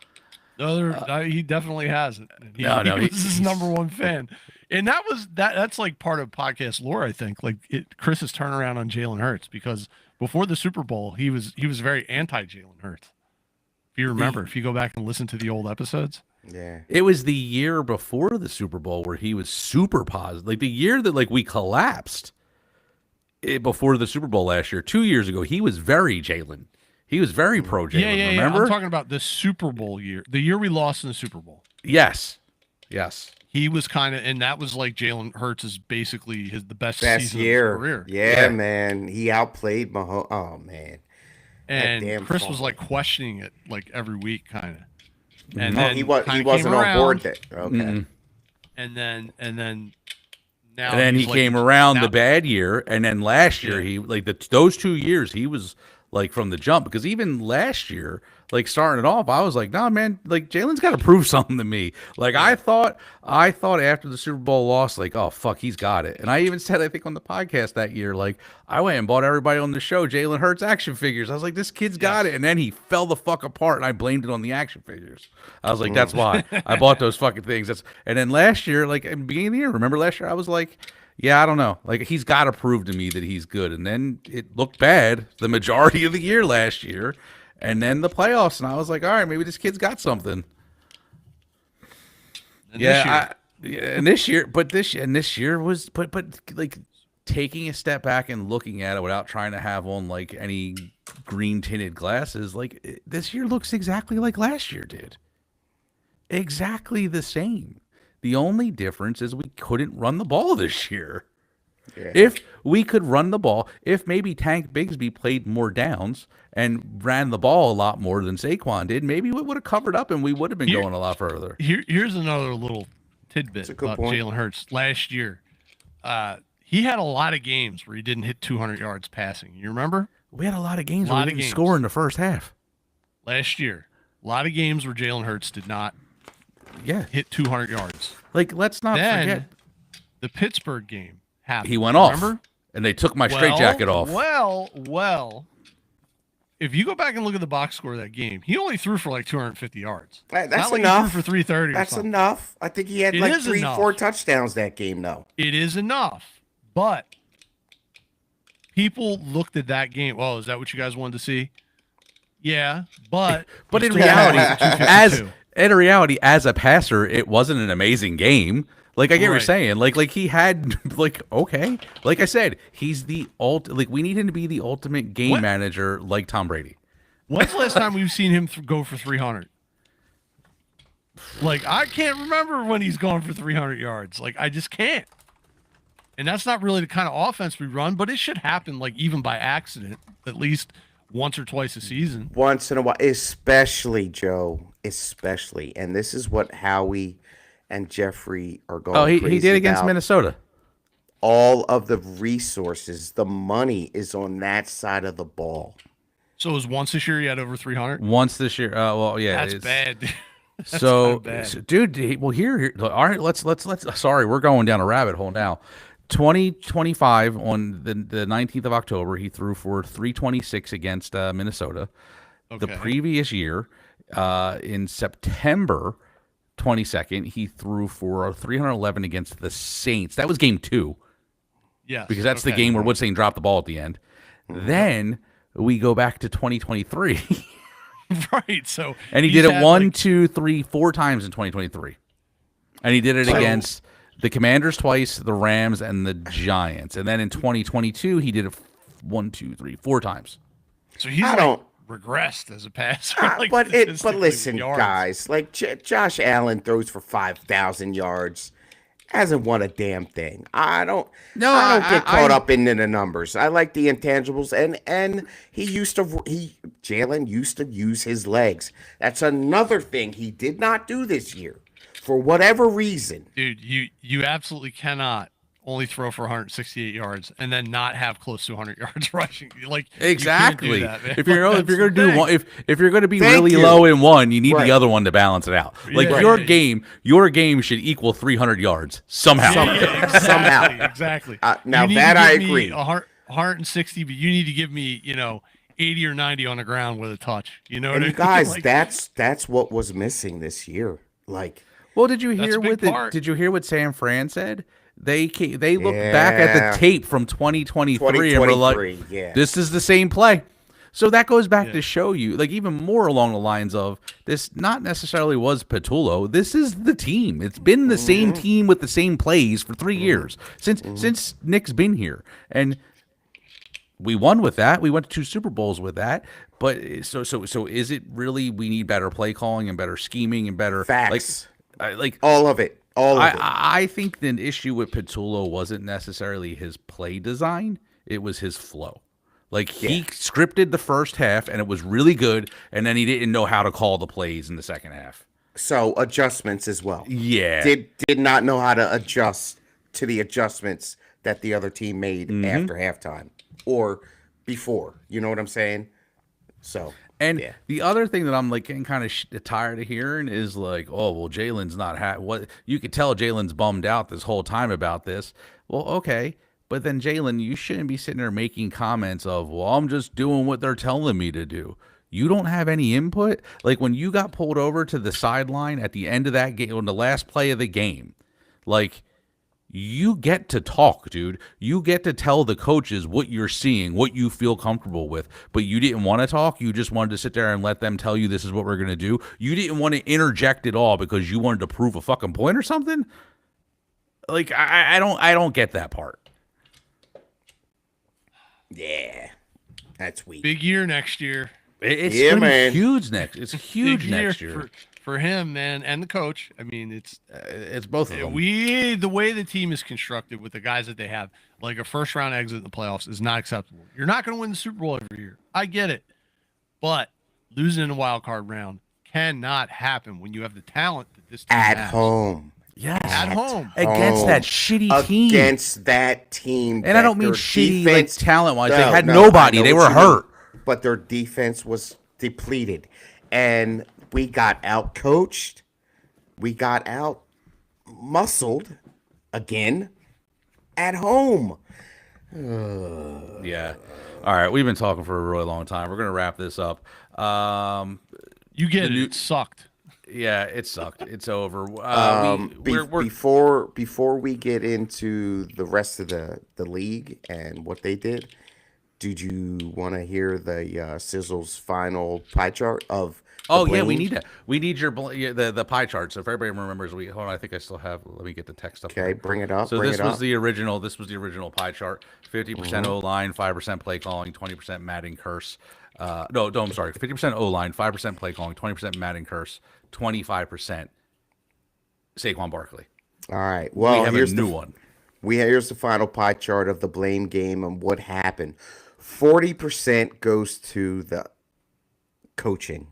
B: he definitely hasn't. He,
A: No,
B: he
A: he's-
B: was his number one fan, and that's like part of podcast lore. I think like Chris's turnaround on Jalen Hurts, because before the Super Bowl, he was very anti Jalen Hurts. If you remember, if you go back and listen to the old episodes,
C: Yeah.
A: It was the year before the Super Bowl where he was super positive. Like the year that we collapsed before the Super Bowl last year, 2 years ago, he was very Jalen. He was very pro Jalen.
B: yeah.
A: Remember?
B: I'm talking about the Super Bowl year, the year we lost in the Super Bowl.
A: Yes.
B: He was kind of, and that was like Jalen Hurts is basically the best
C: Best
B: season
C: year.
B: of his career.
C: Yeah,
A: Yeah.
C: man. He outplayed Mahomes. Oh man.
B: And
C: damn
B: Chris was
C: fumble.
B: like questioning it like every week, kind of. And
C: Oh,
B: then
C: he
B: kinda
C: wasn't
B: came
C: on board
B: around,
C: that. Okay.
A: Mm-mm.
B: and then now
A: And then he
B: he's, like,
A: came around
B: now-
A: the bad year, and then last year
B: Yeah.
A: he those 2 years he was like from the jump, because even last year, like starting it off, I was like, nah, man, like Jalen's got to prove something to me. Like I thought after the Super Bowl loss, like, oh fuck, he's got it. And I even said, I think on the podcast that year, like I went and bought everybody on the show Jalen Hurts action figures. I was like, this kid's got it. And then he fell the fuck apart, and I blamed it on the action figures. I was like, that's why I bought those fucking things. And then last year, like in the beginning of the year, remember last year, I was like, yeah, I don't know. Like he's got to prove to me that he's good. And then it looked bad the majority of the year last year, and then the playoffs, and I was like, all right, maybe this kid's got something.
B: and this year-
A: And this year was, but like taking a step back and looking at it without trying to have on like any green tinted glasses, like this year looks exactly like last year did. Exactly the same. The only difference is we couldn't run the ball this year.
C: Yeah.
A: If we could run the ball, if maybe Tank Bigsby played more downs and ran the ball a lot more than Saquon did, maybe we would have covered up and we would have been
B: Here-
A: going a lot further.
B: here's another little tidbit
C: That's a good
B: about
C: point.
B: Jalen Hurts. Last year, he had a lot of games where he didn't hit 200 yards passing. You remember?
A: We had a lot of games
B: Lot
A: where
B: of
A: we didn't
B: games.
A: score in the first half.
B: Last year, a lot of games where Jalen Hurts did not
A: Yeah.
B: hit 200 yards.
A: Like, let's not
B: Then
A: forget.
B: the Pittsburgh game happened.
A: He went off.
B: Remember?
A: And they took my straitjacket off.
B: Well, if you go back and look at the box score of that game, he only threw for like 250 yards.
C: That's
B: Not like
C: enough.
B: He threw for 330
C: That's
B: or something.
C: enough. I think he had
B: It
C: like
B: is
C: 3,
B: enough.
C: 4 touchdowns that game, though.
B: It is enough. But people looked at that game. Well, is that what you guys wanted to see? Yeah, but
A: But
B: he
A: in
B: still
A: reality,
B: got 252.
A: as a passer, it wasn't an amazing game. Like I get what you're
B: Right.
A: saying. Like he had like okay. Like I said, he's the like we need him to be the ultimate game
B: What?
A: manager like Tom Brady.
B: When's the last time we've seen him go for 300? Like, I can't remember when he's gone for 300 yards. Like, I just can't. And that's not really the kind of offense we run, but it should happen, like, even by accident, at least once or twice a season.
C: Once in a while, especially Joe, especially, and this is what Howie and Jeffrey are going.
A: Oh, he
C: crazy
A: did against
C: about.
A: Minnesota.
C: All of the resources, the money is on that side of the ball.
B: So it was once this year he had over 300?
A: Once this year. Well, yeah.
B: That's bad.
A: So,
B: kinda bad.
A: dude, well, here. All right, let's. Sorry, we're going down a rabbit hole now. 2025 on the 19th of October, he threw for 326 against Minnesota. The
B: Okay.
A: previous year, in September 22nd, he threw for 311 against the Saints. That was game 2
B: Yes.
A: because that's the
B: okay.
A: game where Woodsane dropped the ball at the end. Then we go back to 2023.
B: Right. So
A: And he
B: he's
A: did it
B: had,
A: one,
B: like,
A: 2, 3, 4 times in 2023. And he did it
C: So-
A: against the Commanders twice, the Rams, and the Giants. And then in 2022, he did it 1, 2, 3, 4 times.
B: So he's
C: I
B: like
C: don't-
B: regressed as a passer. Like,
C: but
B: statistically,
C: listen,
B: yards.
C: guys, like Josh Allen throws for 5,000 yards, hasn't won a damn thing. I don't get caught up in the numbers. I like the intangibles, and Jalen used to use his legs. That's another thing he did not do this year, for whatever reason.
B: Dude, you absolutely cannot only throw for 168 yards and then not have close to 100 yards rushing. Like,
A: Exactly.
B: you can't do that, man.
A: If you're
B: That's
A: gonna
B: the
A: do
B: thing.
A: one, if you're gonna be
C: Thank
A: really
C: you.
A: low in one, you need
C: Right.
A: the other one to balance it out. Like
B: Yeah,
A: your
B: right.
A: game should equal 300 yards somehow.
B: Yeah, exactly,
C: Somehow.
B: exactly.
C: Now
B: You need
C: that
B: to
C: I
B: give me
C: agree.
B: 160, but you need to give me 80 or 90 on the ground with a touch. You know
C: And
B: what
C: you
B: I mean?
C: guys,
B: Like,
C: that's what was missing this year. Like,
A: Well, did you
B: That's
A: hear
B: a big part.
A: Did you hear what San Fran said? They looked back at
C: Yeah.
A: the tape from 2023 and were like,
C: 2023, yeah.
A: this is the same play. So that goes back to show you, like, even more along the lines of this not necessarily was Patullo. This is the team. It's been the same team with the same plays for 3 years since Nick's been here. And we won with that. We went to 2 Super Bowls with that. But so is it really we need better play calling and better scheming and better
C: Facts.
A: like
C: all of it. All of it.
A: I think the issue with Patullo wasn't necessarily his play design; it was his flow. Like he scripted the first half, and it was really good, and then he didn't know how to call the plays in the second half.
C: So adjustments as well.
A: Yeah,
C: Did not know how to adjust to the adjustments that the other team made after halftime or before. You know what I'm saying? So
A: And
C: yeah.
A: the other thing that I'm like getting kind of tired of hearing is like, oh well, Jalen's not what you could tell Jalen's bummed out this whole time about this. Well, okay, but then Jalen, you shouldn't be sitting there making comments of, well, I'm just doing what they're telling me to do. You don't have any input. Like when you got pulled over to the sideline at the end of that game, on the last play of the game, like. You get to talk, dude. You get to tell the coaches what you're seeing, what you feel comfortable with. But you didn't want to talk. You just wanted to sit there and let them tell you this is what we're going to do. You didn't want to interject at all because you wanted to prove a fucking point or something. Like I don't get that part.
C: Yeah. That's weak.
B: big year next year.
A: It's
C: Yeah,
A: gonna be
C: man.
A: huge next. It's huge
B: Big
A: next
B: year
A: year.
B: for him, man, and the coach. I mean,
A: It's both of them.
B: the way the team is constructed with the guys that they have, like a first round exit in the playoffs is not acceptable. You're not going to win the Super Bowl every year. I get it, but losing in the wild card round cannot happen when you have the talent that this team
C: At
B: has.
C: home.
A: Yes,
B: At home.
A: against that shitty team.
C: Against that team.
A: And I don't
C: that
A: mean
C: their
A: shitty
C: defense-
A: like talent wise. They
C: No,
A: had
C: no,
A: nobody.
C: I know
A: They
C: what
A: were
C: you mean.
A: hurt.
C: But their defense was depleted. And we got out coached. We got out muscled again at home.
A: Yeah. All right. We've been talking for a really long time. We're gonna wrap this up.
B: You get it.
A: new-
B: It sucked.
A: Yeah, it sucked. It's over.
C: Before we get into the rest of the league and what they did you want to hear the Sizzle's final pie chart of?
A: Oh yeah, we
C: blamed?
A: need that. We need the pie chart. So if everybody remembers, hold on. I think I still have. Let me get the text up.
C: Okay,
A: here.
C: bring it up.
A: So
C: bring
A: this
C: it
A: was
C: up.
A: the original. This was the original pie chart. 50% O line, 5% play calling, 20% Madden curse. No, I'm sorry. 50% O line, 5% play calling, 20% Madden curse, 25% Saquon Barkley.
C: All right. Well,
A: we have
C: here's
A: a new
C: the,
A: one.
C: Here's the final pie chart of the blame game and what happened. 40% goes to the coaching,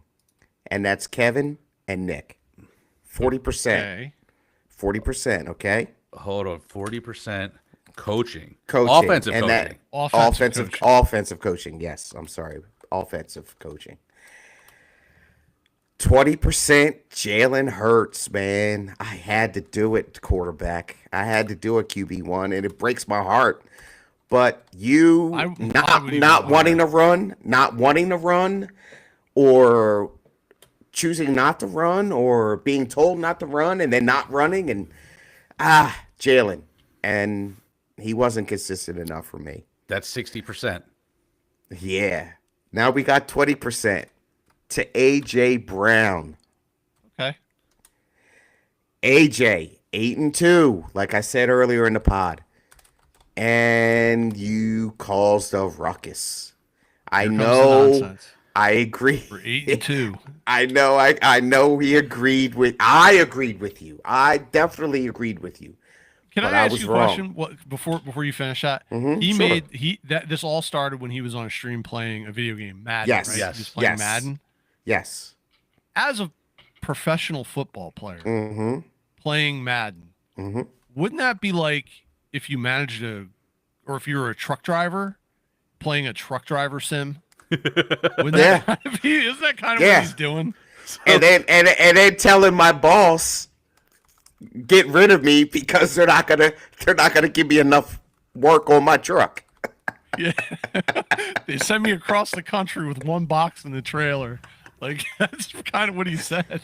C: and that's Kevin and Nick. 40%.
B: Okay.
C: 40%. Okay.
A: Hold on. 40% coaching.
C: Coaching.
A: Offensive
C: and
A: coaching.
B: Offensive coaching.
C: Offensive coaching. Yes. I'm sorry. Offensive coaching. 20% Jalen Hurts, man. I had to do it, quarterback. I had to do a QB1, and it breaks my heart. But you
B: I would even
C: not
B: go
C: wanting to run, or choosing not to run, or being told not to run and then not running, and Jalen. And he wasn't consistent enough for me.
A: That's 60%.
C: Yeah. Now we got 20% to AJ Brown.
B: Okay.
C: AJ, 8-2, like I said earlier in the pod. And you caused a ruckus. I
B: Here comes the
C: know
B: nonsense.
C: I agree.
B: We're 8-2.
C: I know. I know. I agreed with you. I definitely agreed with you.
B: Can
C: But
B: I
C: I
B: ask
C: was
B: you a
C: wrong.
B: question? What before you finish that?
C: Sure.
B: This all started when he was on a stream playing a video game, Madden.
C: Yes.
B: Right?
A: Yes.
B: He was playing
C: Yes.
B: Madden.
C: Yes.
B: As a professional football player
C: Mm-hmm.
B: playing Madden,
C: Mm-hmm.
B: wouldn't that be like if you managed or if you were a truck driver playing a truck driver sim? Wouldn't
C: Yeah.
B: that kind of be? Isn't that kind of
C: Yeah.
B: what he's doing?
C: And then telling my boss, get rid of me because they're not gonna give me enough work on my truck.
B: Yeah. They sent me across the country with one box in the trailer. Like that's kind of what he said.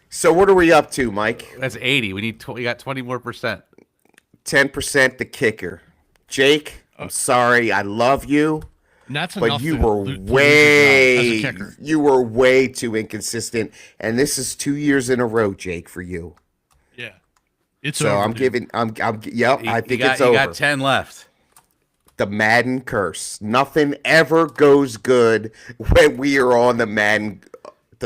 C: So what are we up to, Mike?
A: That's 80. We got 20 more percent.
C: 10% the kicker. Jake, I'm sorry. I love you.
B: And that's
C: But
B: enough
C: you
B: to
C: were
B: lose your job as a
C: way
B: kicker.
C: you were way too inconsistent, and this is 2 years in a row, Jake, for you.
B: Yeah. It's
C: So
B: over,
C: I'm
B: dude.
C: giving yep, I think it's
A: you
C: over.
A: got 10 left.
C: The Madden curse. Nothing ever goes good when we are on the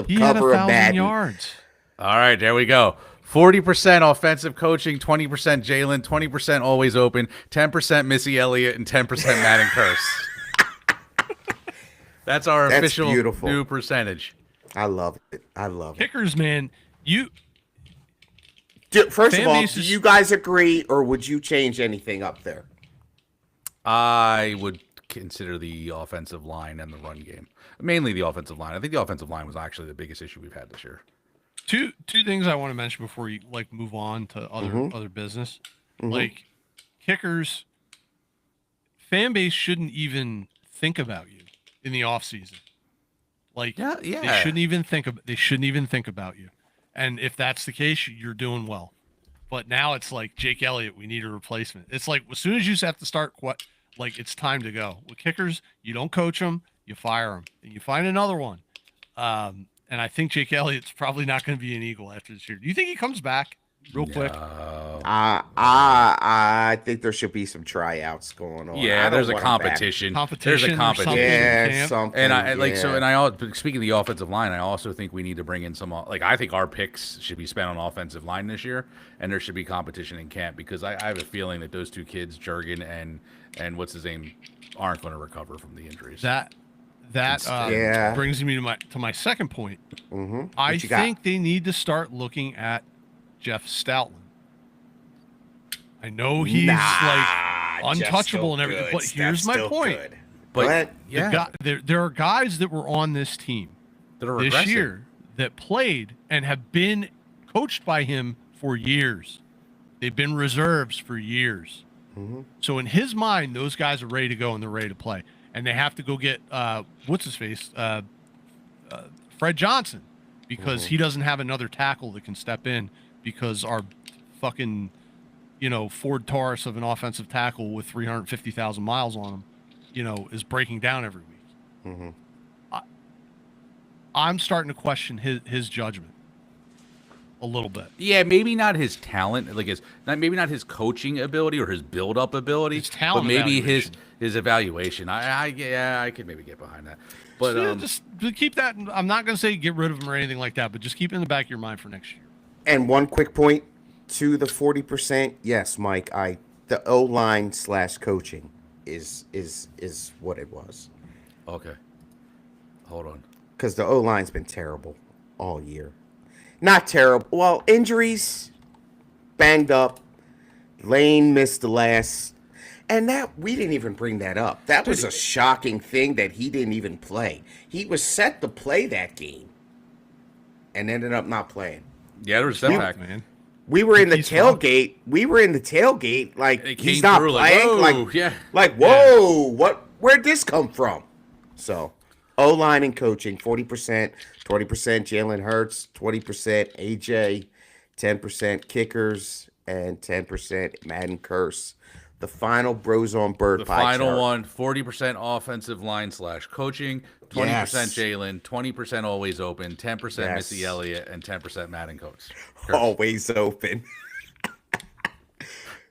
B: He had
C: cover of
B: 1,000
C: Madden.
B: yards.
A: All right, there we go. 40% offensive coaching, 20% Jalen, 20% always open, 10% Missy Elliott, and 10% Madden curse. That's our
C: That's
A: official
C: beautiful.
A: new percentage.
C: I love it. I love it.
B: Kickers, man,
C: First of
B: Fan
C: all,
B: base
C: do
B: is-
C: you guys agree, or would you change anything up there?
A: I would consider the offensive line and the run game. Mainly the offensive line. I think the offensive line was actually the biggest issue we've had this year.
B: two things I want to mention before you like move on to other business. Like kickers, fan base shouldn't even think about you in the off season. Like
A: Yeah.
B: they shouldn't even think about you. And if that's the case, you're doing well. But now it's like Jake Elliott, we need a replacement. It's like as soon as you have to start like it's time to go. With kickers, you don't coach them, you fire them, and you find another one. And I think Jake Elliott's probably not going to be an Eagle after this year. Do you think he comes back real quick?
C: I think there should be some tryouts going on. I
A: Yeah,
C: don't
A: there's a
C: want him back.
A: competition.
B: Competition
A: There's a
B: or something.
A: competition.
C: Yeah,
B: Camp.
C: something.
A: And I like so,
C: yeah.
A: and I speaking of the offensive line, I also think we need to bring in some like I think our picks should be spent on offensive line this year, and there should be competition in camp because I have a feeling that those two kids, Jurgen and what's his name, aren't going to recover from the injuries.
B: That
C: Yeah.
B: brings me to my second point.
C: Mhm.
B: I
C: What you got?
B: think they need to start looking at Jeff Stoutland. I know he's like untouchable and everything, but here's my point.
A: but
C: Go ahead.
A: yeah,
B: There are guys that were on this team
A: they're
B: this
A: regressing.
B: year that played and have been coached by him for years. They've been reserves for years. So in his mind, those guys are ready to go and they're ready to play. And they have to go get what's his face, Fred Johnson, because he doesn't have another tackle that can step in because our fucking Ford Taurus of an offensive tackle with 350,000 miles on him, is breaking down every week. I'm starting to question his judgment a little bit.
A: Yeah, maybe not his talent, like maybe not his coaching ability or his build-up ability,
B: His talent
A: but maybe
B: evaluation.
A: his evaluation. I could maybe get behind that. But
B: Yeah, just keep that. I'm not going to say get rid of him or anything like that, but just keep it in the back of your mind for next year.
C: And one quick point to the 40%. Yes, Mike. The O line / coaching is what it was,
A: okay, hold on.
C: because the O line's been terrible all year. Not terrible. Well, injuries, banged up. Lane missed the last, and that we didn't even bring that up. That was a shocking thing that he didn't even play. He was set to play that game, and ended up not playing.
A: Yeah, there was a setback.
B: Man,
C: We were in the
B: He's wrong.
C: tailgate. We were in the tailgate. Like
A: It
C: he's
A: came
C: not
A: through, like,
C: playing.
A: whoa,
C: Like
A: yeah.
C: whoa, what? Where'd this come from? So O line and coaching 40%, 20% Jalen Hurts, 20% AJ, 10% kickers, and 10% Madden curse. The final Bros on Bird
A: The
C: pie
A: final
C: chart.
A: one, 40% offensive line / coaching, 20%
C: Yes.
A: Jalen, 20% always open, 10%
C: Yes.
A: Missy Elliott, and 10% Madden coach.
C: Always open.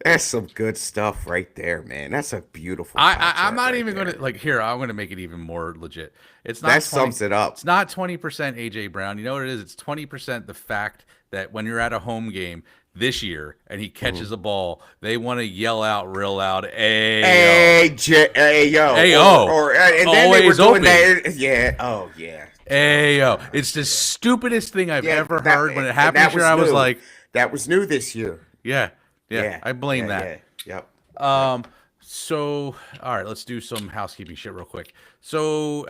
C: That's some good stuff right there, man. That's a beautiful.
A: I'm
C: contract
A: not
C: right
A: even
C: there.
A: gonna like here. I'm gonna make it even more legit. It's not
C: That
A: 20
C: sums it up.
A: It's not 20% AJ Brown. You know what it is? It's 20% the fact that when you're at a home game this year and he catches a ball, they want to yell out real loud, "Hey,
C: Hey yo,
A: Hey,
C: and then they were
A: always
C: doing
A: open.
C: that. Yeah, oh yeah.
A: hey, yo!" It's the stupidest thing I've
C: Yeah,
A: ever
C: that-
A: heard. When it
C: and
A: happened
C: that
A: here, I was
C: new.
A: like,
C: that was new this year.
A: "Yeah,
C: Yeah,
A: I blame that."
C: Yeah, yep.
A: So, all right, let's do some housekeeping shit real quick. So,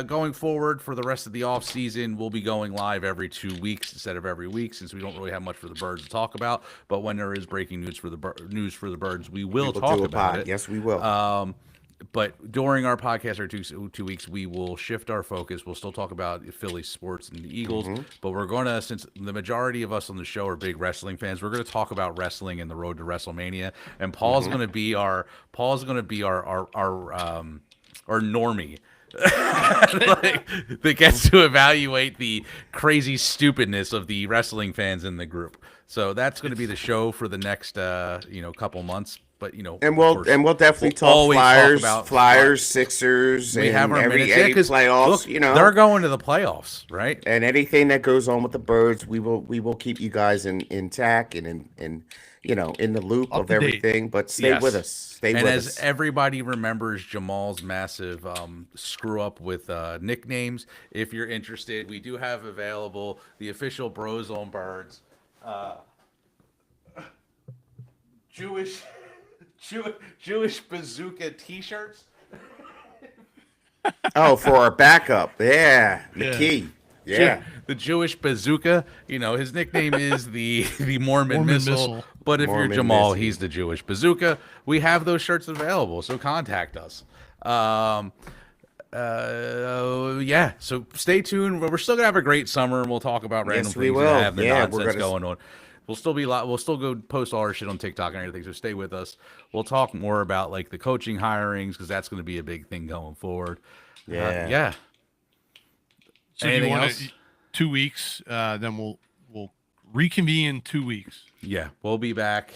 A: going forward for the rest of the off season, we'll be going live every 2 weeks instead of every week, since we don't really have much for the birds to talk about. But when there is breaking news for the birds, we will
C: We'll
A: talk
C: do a
A: about
C: pod.
A: it.
C: Yes, we will.
A: But during our podcast or 2 weeks, we will shift our focus. We'll still talk about Philly sports and the Eagles, but we're going to, since the majority of us on the show are big wrestling fans, we're going to talk about wrestling and the road to WrestleMania. And Paul's going to be our normie. Like, that gets to evaluate the crazy stupidness of the wrestling fans in the group. So that's going to be the show for the next couple months. But
C: and
A: of
C: we'll
A: course,
C: definitely talk
A: always
C: Flyers,
A: about
C: Flyers, Sixers,
A: we
C: and
A: have our
C: every
A: minutes. Yeah, because
C: playoffs.
A: look, they're going to the playoffs, right?
C: and anything that goes on with the birds, we will keep you guys intact and in the loop
B: Up
C: of
B: to date.
C: everything. But stay
A: Yes.
C: with us. Stay
A: And
C: with
A: as
C: us.
A: everybody remembers Jamal's massive screw up with nicknames, if you're interested, we do have available the official Brozone Birds Jewish bazooka T-shirts.
C: Oh, for our backup, yeah, the
B: Yeah.
C: key, yeah.
A: The Jewish bazooka. His nickname is the Mormon missile. But if
C: Mormon
A: you're Jamal,
C: missile.
A: he's the Jewish bazooka. We have those shirts available, so contact us. Yeah. So stay tuned. We're still gonna have a great summer, and we'll talk about random
C: Yes, we
A: things
C: will.
A: and have the
C: Yeah, we're
A: nonsense
C: gonna-
A: going on. We'll still go post all our shit on TikTok and everything. So stay with us. We'll talk more about like the coaching hirings, because that's going to be a big thing going forward.
C: Yeah.
A: Yeah.
B: So do you
A: Anything
B: want
A: else?
B: 2 weeks? Then we'll reconvene in 2 weeks.
A: Yeah. We'll be back.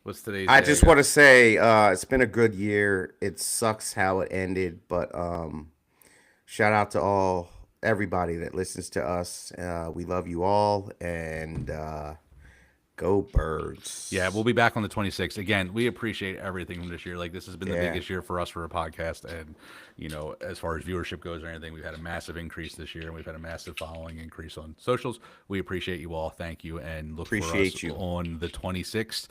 A: What's today's?
C: I
A: day?
C: just want to say it's been a good year. It sucks how it ended, but shout out to everybody that listens to us. We love you all, and go Birds.
A: Yeah, we'll be back on the 26th. Again, we appreciate everything from this year. Like, this has been the
C: Yeah.
A: biggest year for us for a podcast. And, as far as viewership goes or anything, we've had a massive increase this year, and we've had a massive following increase on socials. We appreciate you all. Thank you. And look for
C: Appreciate
A: us
C: you.
A: on the 26th.